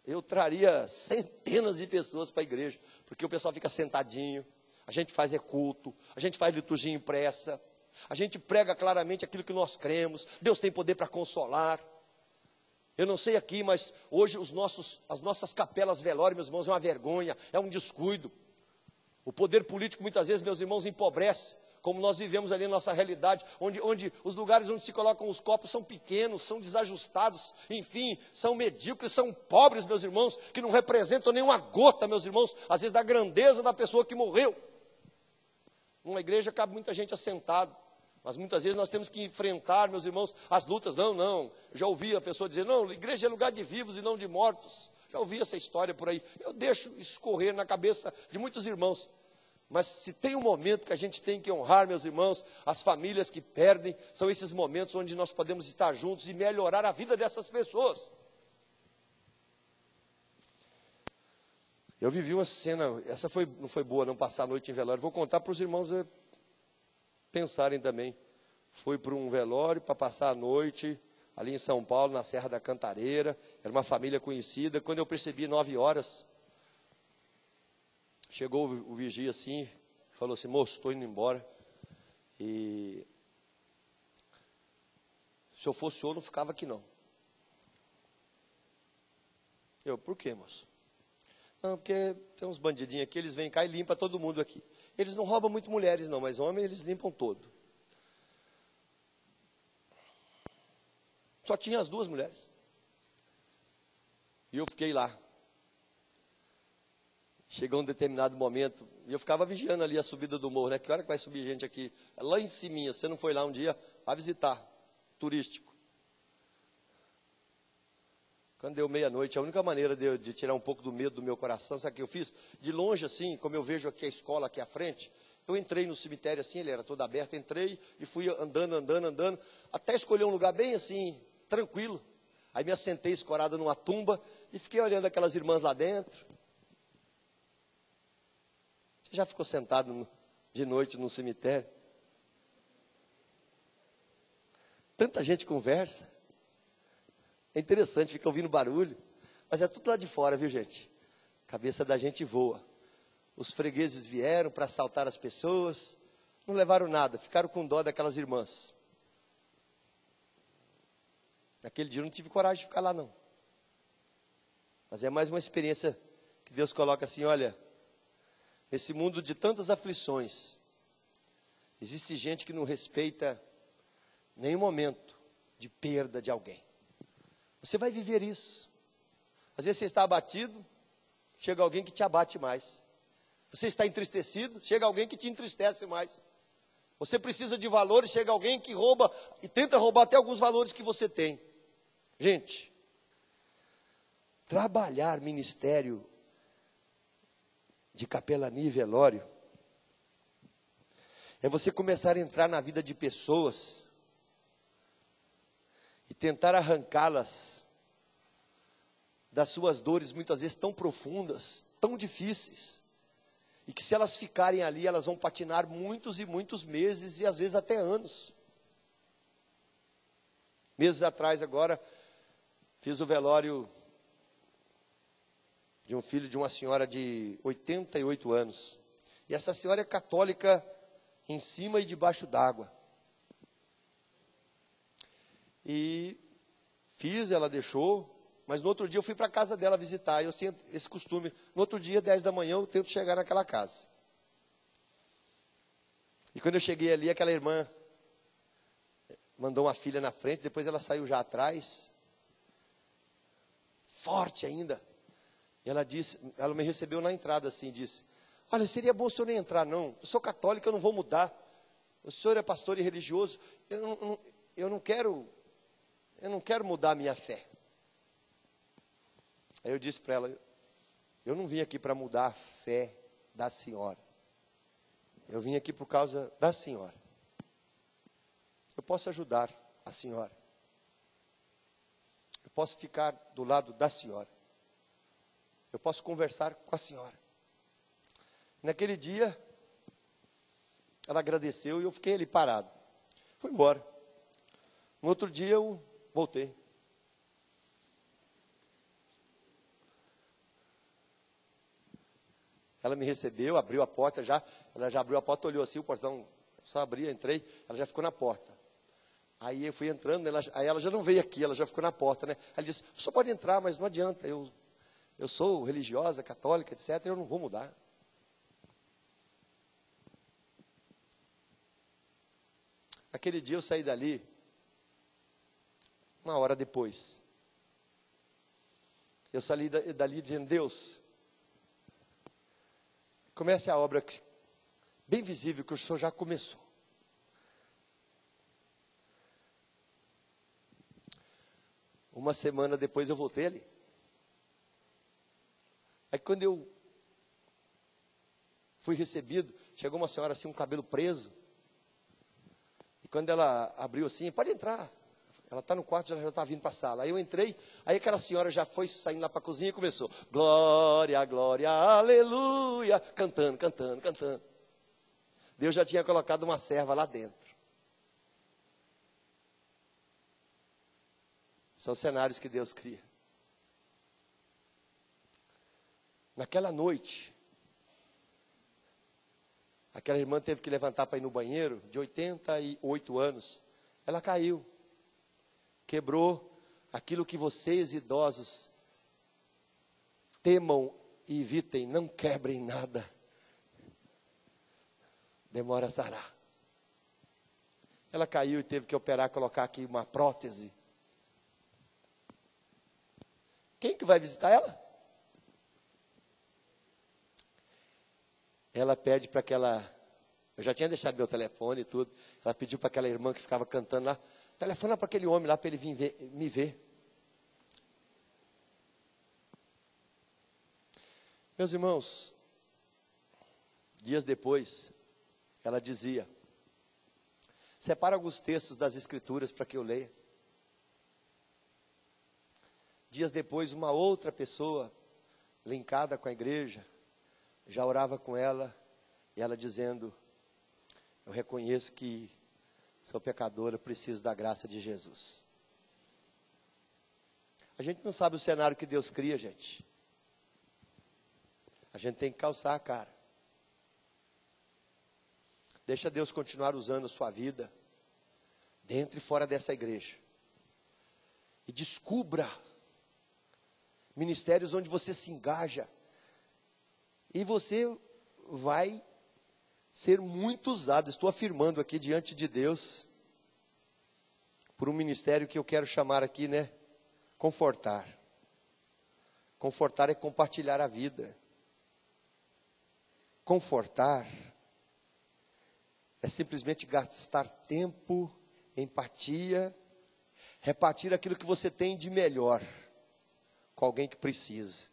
[SPEAKER 2] eu traria centenas de pessoas para a igreja, porque o pessoal fica sentadinho, a gente faz culto, a gente faz liturgia impressa, a gente prega claramente aquilo que nós cremos, Deus tem poder para consolar. Eu não sei aqui, mas hoje as nossas capelas velório, meus irmãos, é uma vergonha, é um descuido. O poder político muitas vezes, meus irmãos, empobrece, como nós vivemos ali na nossa realidade, onde os lugares onde se colocam os copos são pequenos, são desajustados, enfim, são medíocres, são pobres, meus irmãos, que não representam nenhuma gota, meus irmãos, às vezes da grandeza da pessoa que morreu. Numa igreja cabe muita gente assentado. Mas muitas vezes nós temos que enfrentar, meus irmãos, as lutas. Não, eu já ouvi a pessoa dizer, não, igreja é lugar de vivos e não de mortos. Já ouvi essa história por aí. Eu deixo escorrer na cabeça de muitos irmãos. Mas se tem um momento que a gente tem que honrar, meus irmãos, as famílias que perdem, são esses momentos onde nós podemos estar juntos e melhorar a vida dessas pessoas. Eu vivi uma cena, não foi boa, não passar a noite em velório. Vou contar para os irmãos pensarem também. Fui para um velório para passar a noite ali em São Paulo, na Serra da Cantareira. Era uma família conhecida. Quando eu percebi 9 horas, chegou o vigia assim, falou assim: moço, estou indo embora. E se eu fosse o senhor, não ficava aqui não. Eu, por quê, moço? Não, porque tem uns bandidinhos aqui, eles vêm cá e limpam todo mundo aqui. Eles não roubam muito mulheres não, mas homens eles limpam todo. Só tinha as 2 mulheres. E eu fiquei lá. Chegou um determinado momento, e eu ficava vigiando ali a subida do morro, né? Que hora que vai subir gente aqui? Lá em cima, você não foi lá um dia, vai visitar, turístico. Quando deu meia-noite, a única maneira de tirar um pouco do medo do meu coração, sabe o que eu fiz? De longe assim, como eu vejo aqui a escola aqui à frente, eu entrei no cemitério assim, ele era todo aberto, entrei e fui andando, até escolher um lugar bem assim, tranquilo. Aí me assentei escorado numa tumba e fiquei olhando aquelas irmãs lá dentro. Você já ficou sentado de noite no cemitério? Tanta gente conversa. É interessante, fica ouvindo barulho. Mas é tudo lá de fora, viu, gente? A cabeça da gente voa. Os fregueses vieram para assaltar as pessoas. Não levaram nada, ficaram com dó daquelas irmãs. Naquele dia eu não tive coragem de ficar lá, não. Mas é mais uma experiência que Deus coloca assim, olha, nesse mundo de tantas aflições, existe gente que não respeita nenhum momento de perda de alguém. Você vai viver isso. Às vezes você está abatido, chega alguém que te abate mais. Você está entristecido, chega alguém que te entristece mais. Você precisa de valores, chega alguém que rouba e tenta roubar até alguns valores que você tem. Gente, trabalhar ministério de capelania e velório é você começar a entrar na vida de pessoas e tentar arrancá-las das suas dores, muitas vezes tão profundas, tão difíceis, e que se elas ficarem ali, elas vão patinar muitos e muitos meses, e às vezes até anos. Meses atrás agora, fiz o velório de um filho de uma senhora de 88 anos, e essa senhora é católica em cima e debaixo d'água. E fiz, ela deixou, mas no outro dia eu fui para a casa dela visitar, eu tenho esse costume, no outro dia, 10 da manhã, eu tento chegar naquela casa. E quando eu cheguei ali, aquela irmã mandou uma filha na frente, depois ela saiu já atrás, forte ainda. E ela disse, ela me recebeu na entrada assim, disse, olha, seria bom o senhor nem entrar não, eu sou católica, eu não vou mudar, o senhor é pastor e religioso, eu não quero mudar a minha fé. Aí eu disse para ela, eu não vim aqui para mudar a fé da senhora. Eu vim aqui por causa da senhora. Eu posso ajudar a senhora. Eu posso ficar do lado da senhora. Eu posso conversar com a senhora. Naquele dia, ela agradeceu e eu fiquei ali parado. Fui embora. No outro dia eu voltei. Ela me recebeu, abriu a porta já. Ela já abriu a porta, olhou assim, o portão só abria, entrei. Ela já ficou na porta. Aí eu fui entrando, aí ela já não veio aqui, ela já ficou na porta, né? Ela disse, só pode entrar, mas não adianta, eu sou religiosa, católica, etc., eu não vou mudar. Aquele dia eu saí dali, 1 hora depois. Eu saí dali dizendo, Deus, comece a obra bem visível que o Senhor já começou. Uma semana depois eu voltei ali. Aí quando eu fui recebido, chegou uma senhora assim, um cabelo preso. E quando ela abriu assim, pode entrar. Ela está no quarto, já está vindo para a sala. Aí eu entrei, aí aquela senhora já foi saindo lá para a cozinha e começou. Glória, glória, aleluia. Cantando, cantando, cantando. Deus já tinha colocado uma serva lá dentro. São cenários que Deus cria. Naquela noite, aquela irmã teve que levantar para ir no banheiro, de 88 anos. Ela caiu. Quebrou aquilo que vocês, idosos, temam e evitem. Não quebrem nada. Demora a sarar. Ela caiu e teve que operar, colocar aqui uma prótese. Quem que vai visitar ela? Ela pede para aquela... Eu já tinha deixado meu telefone e tudo. Ela pediu para aquela irmã que ficava cantando lá. Telefona para aquele homem lá para ele vir me ver. Meus irmãos, dias depois, ela dizia: separa alguns textos das Escrituras para que eu leia. Dias depois, uma outra pessoa, linkada com a igreja, já orava com ela, e ela dizendo: eu reconheço que sou pecadora, preciso da graça de Jesus. A gente não sabe o cenário que Deus cria, gente. A gente tem que calçar a cara. Deixa Deus continuar usando a sua vida, dentro e fora dessa igreja. E descubra ministérios onde você se engaja. E você vai ser muito usado. Estou afirmando aqui diante de Deus, por um ministério que eu quero chamar aqui, né? Confortar. Confortar é compartilhar a vida. Confortar é simplesmente gastar tempo, empatia, repartir aquilo que você tem de melhor com alguém que precisa.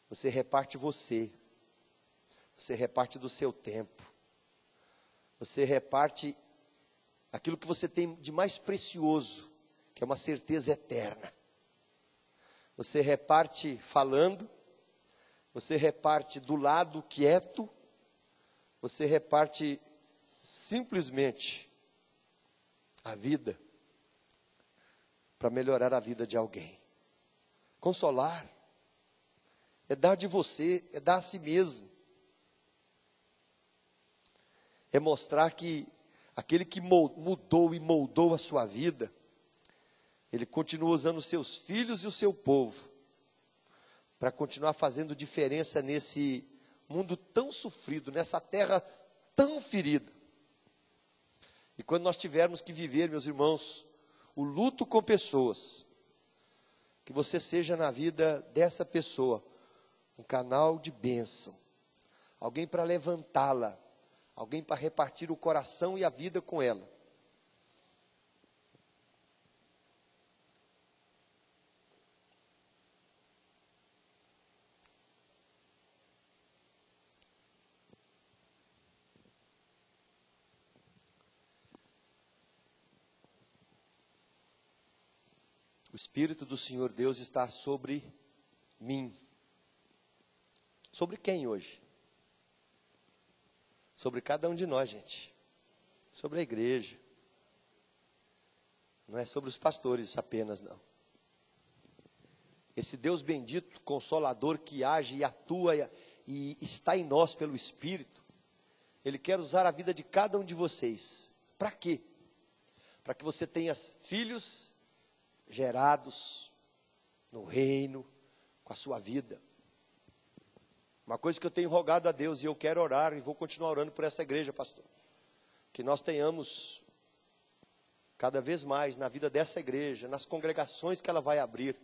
[SPEAKER 2] Você reparte você. Você reparte do seu tempo. Você reparte aquilo que você tem de mais precioso, que é uma certeza eterna. Você reparte falando. Você reparte do lado quieto. Você reparte simplesmente a vida para melhorar a vida de alguém. Consolar é dar de você, é dar a si mesmo. É mostrar que aquele que mudou e moldou a sua vida, ele continua usando os seus filhos e o seu povo para continuar fazendo diferença nesse mundo tão sofrido, nessa terra tão ferida. E quando nós tivermos que viver, meus irmãos, o luto com pessoas, que você seja na vida dessa pessoa um canal de bênção, alguém para levantá-la, alguém para repartir o coração e a vida com ela. O Espírito do Senhor Deus está sobre mim. Sobre quem hoje? Sobre cada um de nós, gente. Sobre a igreja. Não é sobre os pastores apenas, não. Esse Deus bendito, consolador, que age e atua e está em nós pelo Espírito, Ele quer usar a vida de cada um de vocês. Para quê? Para que você tenha filhos gerados no reino, com a sua vida. Uma coisa que eu tenho rogado a Deus, e eu quero orar, e vou continuar orando por essa igreja, pastor, que nós tenhamos cada vez mais na vida dessa igreja, nas congregações que ela vai abrir,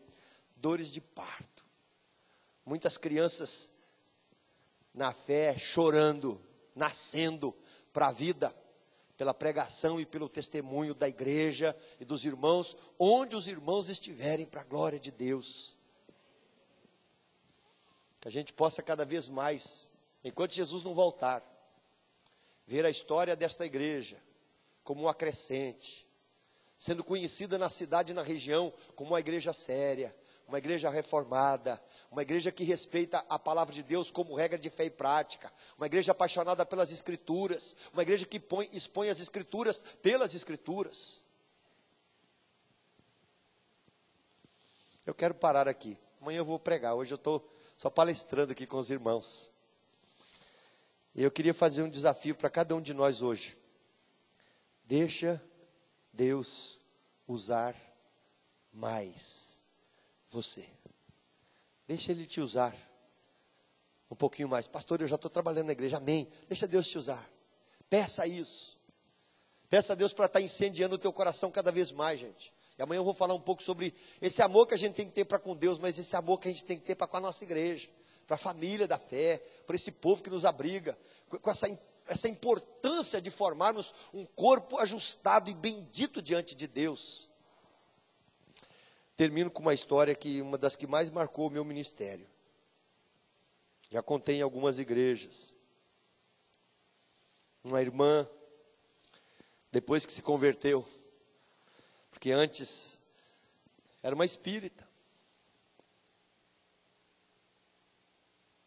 [SPEAKER 2] dores de parto. Muitas crianças na fé, chorando, nascendo para a vida, pela pregação e pelo testemunho da igreja e dos irmãos, onde os irmãos estiverem, para a glória de Deus. Que a gente possa cada vez mais, enquanto Jesus não voltar, ver a história desta igreja como uma crescente, sendo conhecida na cidade e na região como uma igreja séria, uma igreja reformada, uma igreja que respeita a palavra de Deus como regra de fé e prática, uma igreja apaixonada pelas Escrituras, uma igreja que expõe as Escrituras pelas Escrituras. Eu quero parar aqui. Amanhã eu vou pregar. Hoje eu estou só palestrando aqui com os irmãos. E eu queria fazer um desafio para cada um de nós hoje. Deixa Deus usar mais você. Deixa Ele te usar um pouquinho mais. Pastor, eu já estou trabalhando na igreja. Amém. Deixa Deus te usar. Peça isso. Peça a Deus para estar incendiando o teu coração cada vez mais, gente. E amanhã eu vou falar um pouco sobre esse amor que a gente tem que ter para com Deus, mas esse amor que a gente tem que ter para com a nossa igreja, para a família da fé, para esse povo que nos abriga, com essa importância de formarmos um corpo ajustado e bendito diante de Deus. Termino com uma história que uma das que mais marcou o meu ministério. Já contei em algumas igrejas. Uma irmã, depois que se converteu, porque antes era uma espírita.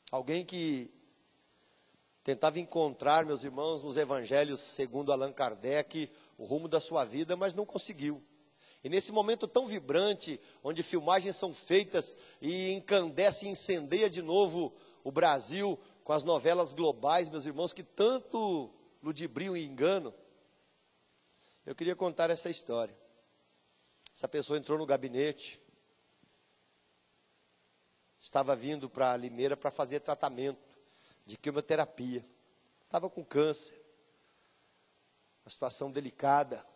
[SPEAKER 2] Alguém que tentava encontrar, meus irmãos, nos evangelhos segundo Allan Kardec, o rumo da sua vida, mas não conseguiu. E nesse momento tão vibrante, onde filmagens são feitas e encandece e incendeia de novo o Brasil com as novelas globais, meus irmãos, que tanto ludibriam e enganam, eu queria contar essa história. Essa pessoa entrou no gabinete, estava vindo para Limeira para fazer tratamento de quimioterapia. Estava com câncer, uma situação delicada,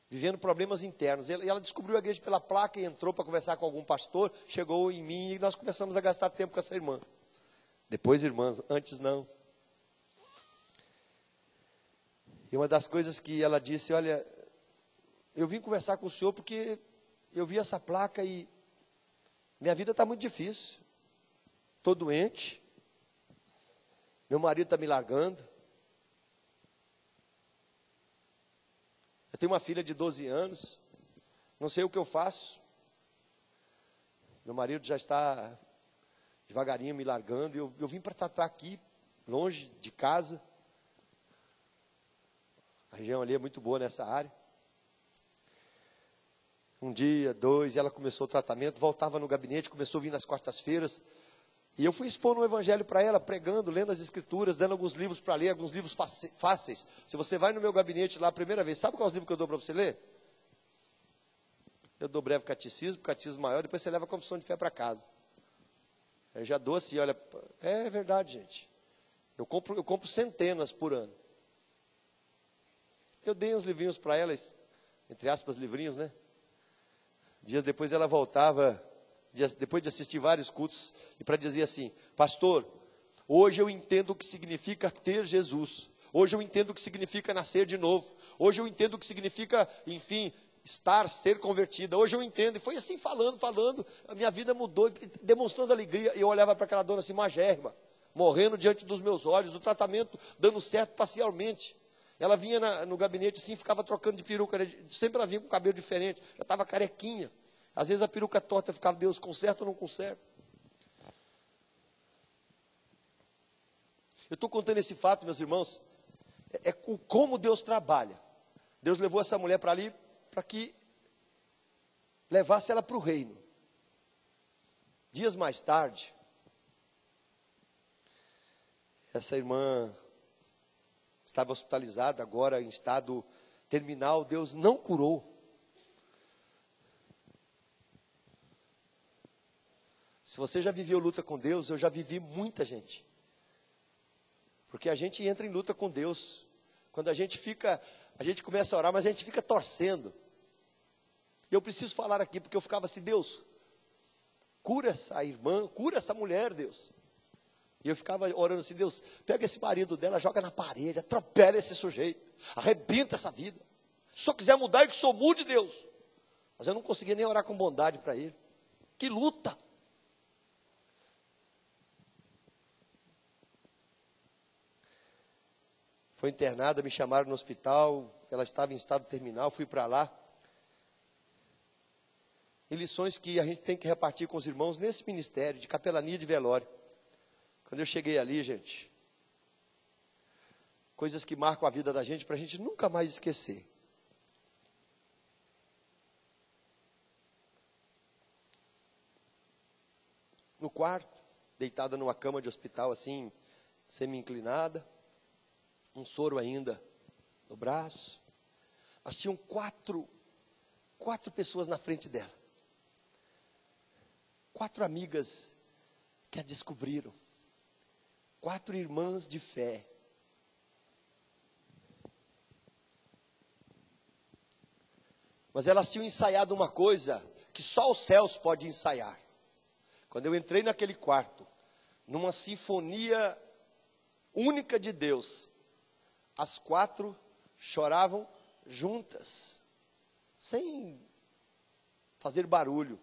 [SPEAKER 2] vivendo problemas internos. E ela descobriu a igreja pela placa e entrou para conversar com algum pastor, chegou em mim e nós começamos a gastar tempo com essa irmã. Depois, irmãs, antes não. E uma das coisas que ela disse, olha, eu vim conversar com o senhor porque eu vi essa placa e minha vida está muito difícil. Estou doente. Meu marido está me largando. Eu tenho uma filha de 12 anos. Não sei o que eu faço. Meu marido já está devagarinho me largando. Eu vim para tratar aqui, longe de casa. A região ali é muito boa nessa área. Um dia, dois, ela começou o tratamento, voltava no gabinete, começou a vir nas quartas-feiras. E eu fui expondo um evangelho para ela, pregando, lendo as escrituras, dando alguns livros para ler, alguns livros fáceis. Se você vai no meu gabinete lá a primeira vez, sabe qual é os livros que eu dou para você ler? Eu dou breve catecismo, catecismo maior, depois você leva a confissão de fé para casa. Eu já dou assim, olha, é verdade, gente. Eu compro centenas por ano. Eu dei uns livrinhos para elas, entre aspas, livrinhos, né? Dias depois ela voltava, depois de assistir vários cultos, e para dizer assim, pastor, hoje eu entendo o que significa ter Jesus. Hoje eu entendo o que significa nascer de novo. Hoje eu entendo o que significa, enfim, ser convertida. Hoje eu entendo. E foi assim, falando, a minha vida mudou, demonstrando alegria. E eu olhava para aquela dona assim, magérrima, morrendo diante dos meus olhos, o tratamento dando certo parcialmente. Ela vinha no gabinete assim, ficava trocando de peruca, sempre ela vinha com cabelo diferente, já estava carequinha. Às vezes a peruca torta, ficava, Deus, conserta ou não conserta? Eu estou contando esse fato, meus irmãos, como Deus trabalha. Deus levou essa mulher para ali, para que levasse ela para o reino. Dias mais tarde, essa irmã estava hospitalizada, agora em estado terminal, Deus não curou. Se você já viveu luta com Deus, eu já vivi muita gente. Porque a gente entra em luta com Deus. Quando a gente começa a orar, mas a gente fica torcendo. E eu preciso falar aqui, porque eu ficava assim, Deus, cura essa irmã, cura essa mulher, Deus. E eu ficava orando assim, Deus, pega esse marido dela, joga na parede, atropela esse sujeito, arrebenta essa vida. Se o Senhor quiser mudar, que o Senhor mude, Deus. Mas eu não conseguia nem orar com bondade para ele. Que luta! Foi internada, me chamaram no hospital, ela estava em estado terminal, fui para lá. E lições que a gente tem que repartir com os irmãos nesse ministério de capelania de velório. Quando eu cheguei ali, gente, coisas que marcam a vida da gente para a gente nunca mais esquecer. No quarto, deitada numa cama de hospital assim, semi-inclinada, um soro ainda no braço. Mas tinham quatro pessoas na frente dela. 4 amigas que a descobriram. 4 irmãs de fé. Mas elas tinham ensaiado uma coisa que só os céus podem ensaiar. Quando eu entrei naquele quarto, numa sinfonia única de Deus, as 4 choravam juntas, sem fazer barulho.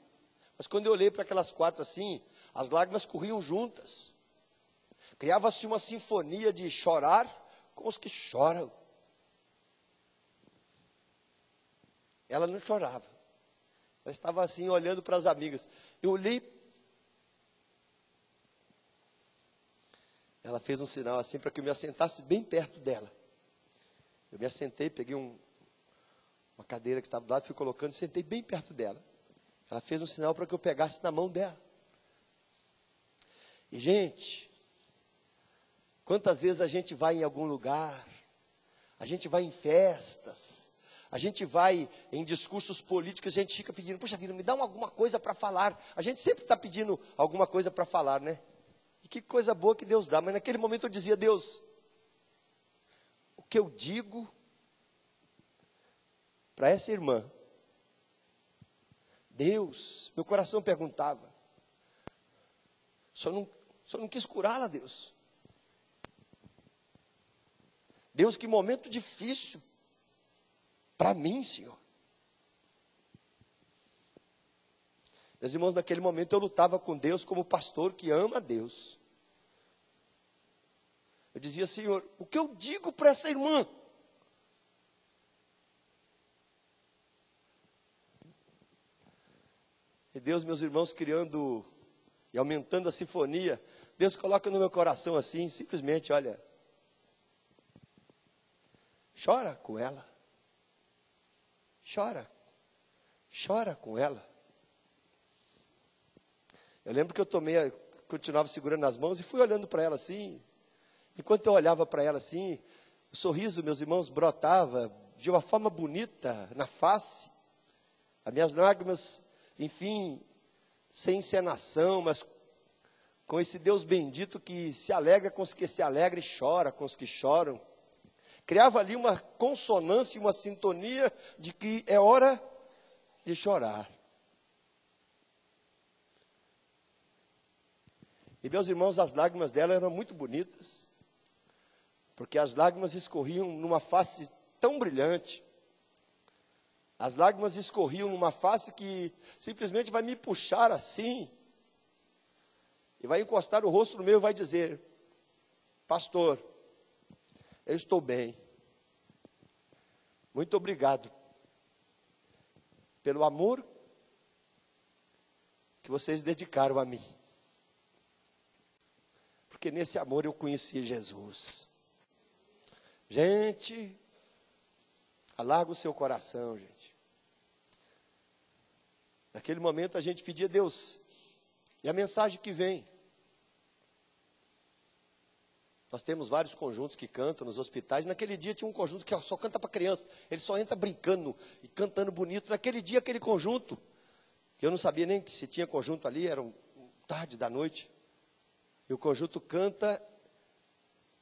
[SPEAKER 2] Mas quando eu olhei para aquelas 4 assim, as lágrimas corriam juntas. Criava-se uma sinfonia de chorar com os que choram. Ela não chorava. Ela estava assim, olhando para as amigas. Eu olhei. Ela fez um sinal assim para que eu me assentasse bem perto dela. Eu me assentei, peguei uma cadeira que estava do lado, fui colocando, sentei bem perto dela. Ela fez um sinal para que eu pegasse na mão dela. E, gente, quantas vezes a gente vai em algum lugar, a gente vai em festas, a gente vai em discursos políticos, a gente fica pedindo, poxa vida, me dá alguma coisa para falar. A gente sempre está pedindo alguma coisa para falar, né? E que coisa boa que Deus dá. Mas naquele momento eu dizia, Deus, o que eu digo para essa irmã? Deus, meu coração perguntava, o senhor não quis curá-la, Deus? Deus, que momento difícil para mim, Senhor. Meus irmãos, naquele momento eu lutava com Deus como pastor que ama a Deus. Eu dizia, Senhor, o que eu digo para essa irmã? E Deus, meus irmãos, criando e aumentando a sinfonia, Deus coloca no meu coração assim, simplesmente, olha, chora com ela. Chora com ela. Eu lembro que continuava segurando as mãos e fui olhando para ela assim. Enquanto eu olhava para ela assim, o sorriso, meus irmãos, brotava de uma forma bonita na face. As minhas lágrimas, enfim, sem encenação, mas com esse Deus bendito que se alegra com os que se alegram e chora com os que choram. Criava ali uma consonância e uma sintonia de que é hora de chorar. E meus irmãos, as lágrimas dela eram muito bonitas, porque as lágrimas escorriam numa face tão brilhante. As lágrimas escorriam numa face que simplesmente vai me puxar assim, e vai encostar o rosto no meu e vai dizer, pastor, eu estou bem. Muito obrigado pelo amor que vocês dedicaram a mim. Porque nesse amor eu conheci Jesus. Gente, alarga o seu coração, gente. Naquele momento a gente pedia a Deus. E a mensagem que vem. Nós temos vários conjuntos que cantam nos hospitais. Naquele dia tinha um conjunto que só canta para criança. Ele só entra brincando e cantando bonito. Naquele dia, aquele conjunto, que eu não sabia nem que se tinha conjunto ali, era tarde da noite. E o conjunto canta,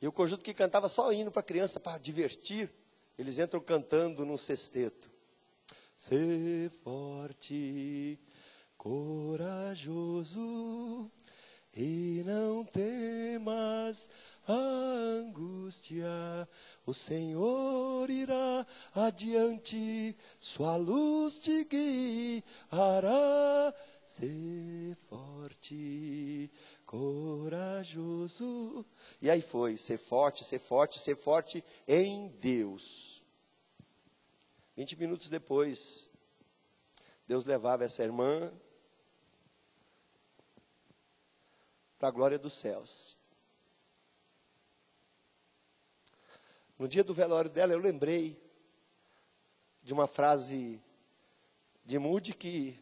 [SPEAKER 2] e o conjunto que cantava só indo para a criança para divertir, eles entram cantando num sexteto. Sê forte, corajoso, e não temas a angústia, o Senhor irá adiante, sua luz te guiará. Ser forte, corajoso. E aí foi, ser forte, ser forte, ser forte em Deus. 20 minutos depois, Deus levava essa irmã para a glória dos céus. No dia do velório dela, eu lembrei de uma frase de Moody que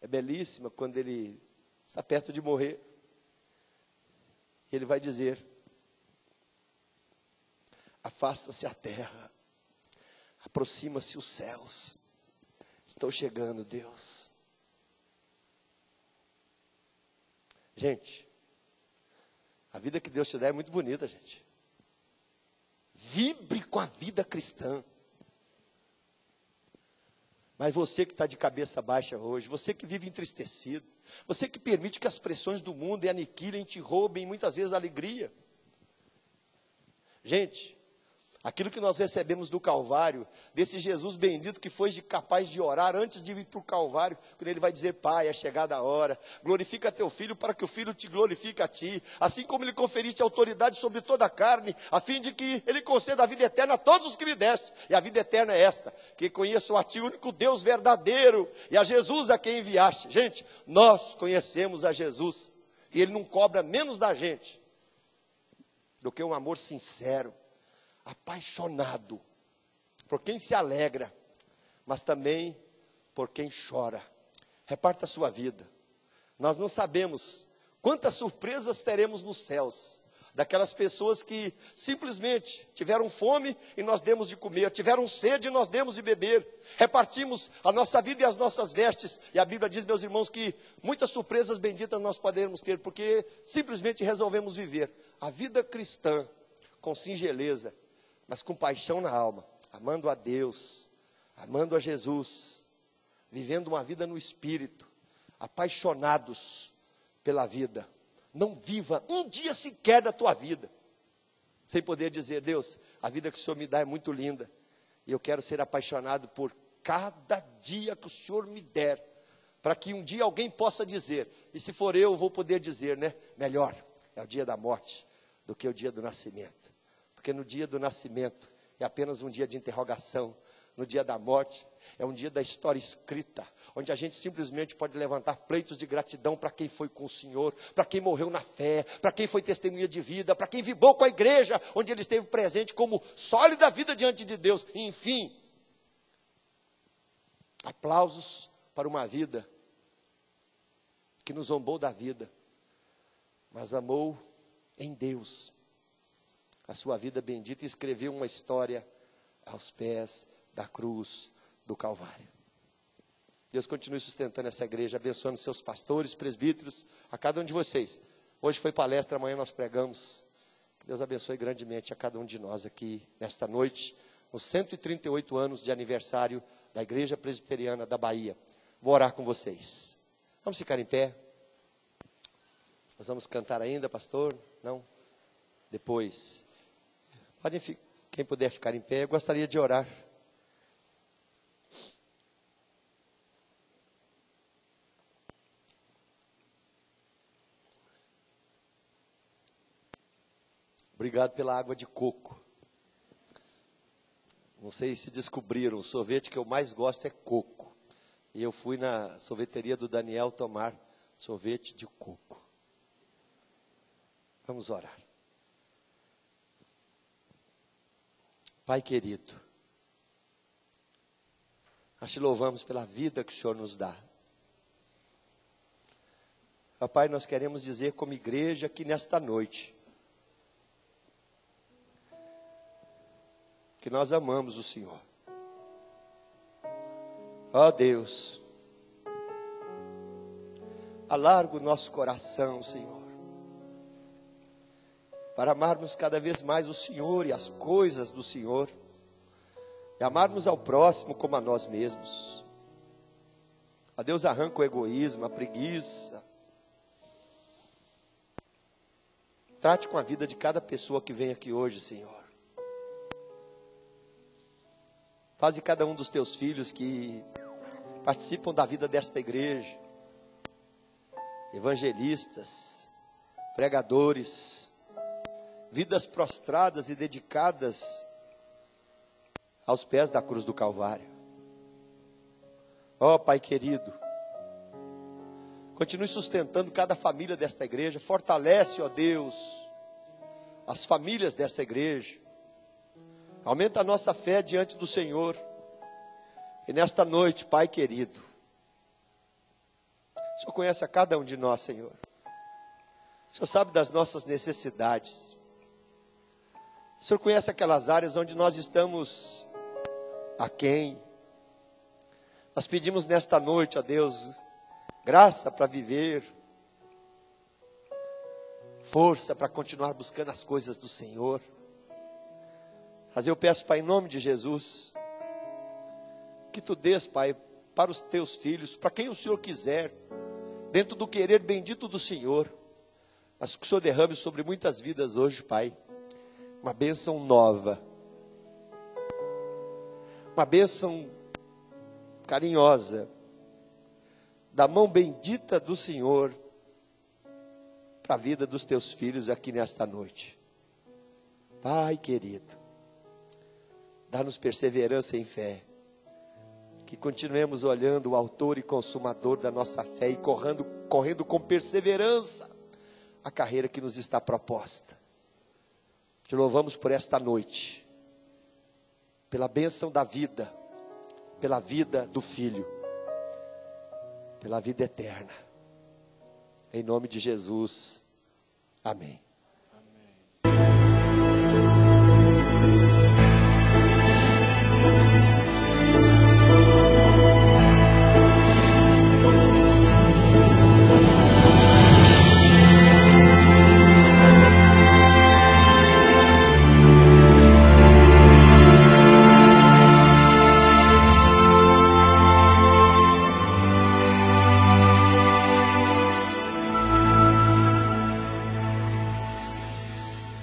[SPEAKER 2] é belíssima, quando ele está perto de morrer. Ele vai dizer: afasta-se a terra, aproxima-se os céus, estou chegando, Deus. Gente, a vida que Deus te dá é muito bonita, gente. Vibre com a vida cristã. Mas você que está de cabeça baixa hoje, você que vive entristecido, você que permite que as pressões do mundo te aniquilem, te roubem muitas vezes a alegria. Gente, aquilo que nós recebemos do Calvário, desse Jesus bendito que foi capaz de orar antes de ir para o Calvário, quando ele vai dizer: Pai, é chegada a hora, glorifica teu filho para que o filho te glorifique a ti, assim como ele conferiste autoridade sobre toda a carne, a fim de que ele conceda a vida eterna a todos os que lhe deste. E a vida eterna é esta: que conheçam a ti, o único Deus verdadeiro, e a Jesus a quem enviaste. Gente, nós conhecemos a Jesus, e ele não cobra menos da gente do que um amor sincero, apaixonado por quem se alegra, mas também por quem chora. Reparta a sua vida. Nós não sabemos quantas surpresas teremos nos céus, daquelas pessoas que simplesmente tiveram fome e nós demos de comer, tiveram sede e nós demos de beber, repartimos a nossa vida e as nossas vestes, e a Bíblia diz, meus irmãos, que muitas surpresas benditas nós poderemos ter, porque simplesmente resolvemos viver a vida cristã com singeleza, mas com paixão na alma, amando a Deus, amando a Jesus, vivendo uma vida no Espírito, apaixonados pela vida. Não viva um dia sequer da tua vida sem poder dizer: Deus, a vida que o Senhor me dá é muito linda, e eu quero ser apaixonado por cada dia que o Senhor me der, para que um dia alguém possa dizer, e se for eu vou poder dizer, né? Melhor é o dia da morte do que o dia do nascimento. Porque no dia do nascimento é apenas um dia de interrogação. No dia da morte é um dia da história escrita, onde a gente simplesmente pode levantar pleitos de gratidão para quem foi com o Senhor, para quem morreu na fé, para quem foi testemunha de vida, para quem vibrou com a igreja, onde ele esteve presente como sólida vida diante de Deus. Enfim, aplausos para uma vida que nos zombou da vida, mas amou em Deus a sua vida bendita e escreveu uma história aos pés da cruz do Calvário. Deus continue sustentando essa igreja, abençoando seus pastores, presbíteros, a cada um de vocês. Hoje foi palestra, amanhã nós pregamos. Que Deus abençoe grandemente a cada um de nós aqui nesta noite, nos 138 anos de aniversário da Igreja Presbiteriana da Bahia. Vou orar com vocês. Vamos ficar em pé. Nós vamos cantar ainda, pastor? Não? Depois. Podem, quem puder ficar em pé, eu gostaria de orar. Obrigado pela água de coco. Não sei se descobriram, o sorvete que eu mais gosto é coco. E eu fui na sorveteria do Daniel tomar sorvete de coco. Vamos orar. Pai querido, nós te louvamos pela vida que o Senhor nos dá. Pai, nós queremos dizer como igreja que nesta noite, que nós amamos o Senhor. Ó Deus, alarga o nosso coração, Senhor, para amarmos cada vez mais o Senhor e as coisas do Senhor, e amarmos ao próximo como a nós mesmos. Ó Deus, arranca o egoísmo, a preguiça. Trate com a vida de cada pessoa que vem aqui hoje, Senhor. Faze cada um dos teus filhos que participam da vida desta igreja, evangelistas, pregadores, vidas prostradas e dedicadas aos pés da cruz do Calvário. Ó Pai querido, continue sustentando cada família desta igreja. Fortalece, ó Deus, as famílias desta igreja. Aumenta a nossa fé diante do Senhor. E nesta noite, Pai querido, o Senhor conhece a cada um de nós, Senhor. O Senhor sabe das nossas necessidades. O Senhor conhece aquelas áreas onde nós estamos aquém. Nós pedimos nesta noite, ó Deus, graça para viver, força para continuar buscando as coisas do Senhor. Mas eu peço, Pai, em nome de Jesus, que Tu dês, Pai, para os Teus filhos, para quem o Senhor quiser, dentro do querer bendito do Senhor, mas que o Senhor derrame sobre muitas vidas hoje, Pai, uma bênção nova, uma bênção carinhosa, da mão bendita do Senhor, para a vida dos Teus filhos aqui nesta noite. Pai querido, dá-nos perseverança em fé, que continuemos olhando o autor e consumador da nossa fé e correndo com perseverança a carreira que nos está proposta. Te louvamos por esta noite, pela bênção da vida, pela vida do Filho, pela vida eterna. Em nome de Jesus, amém.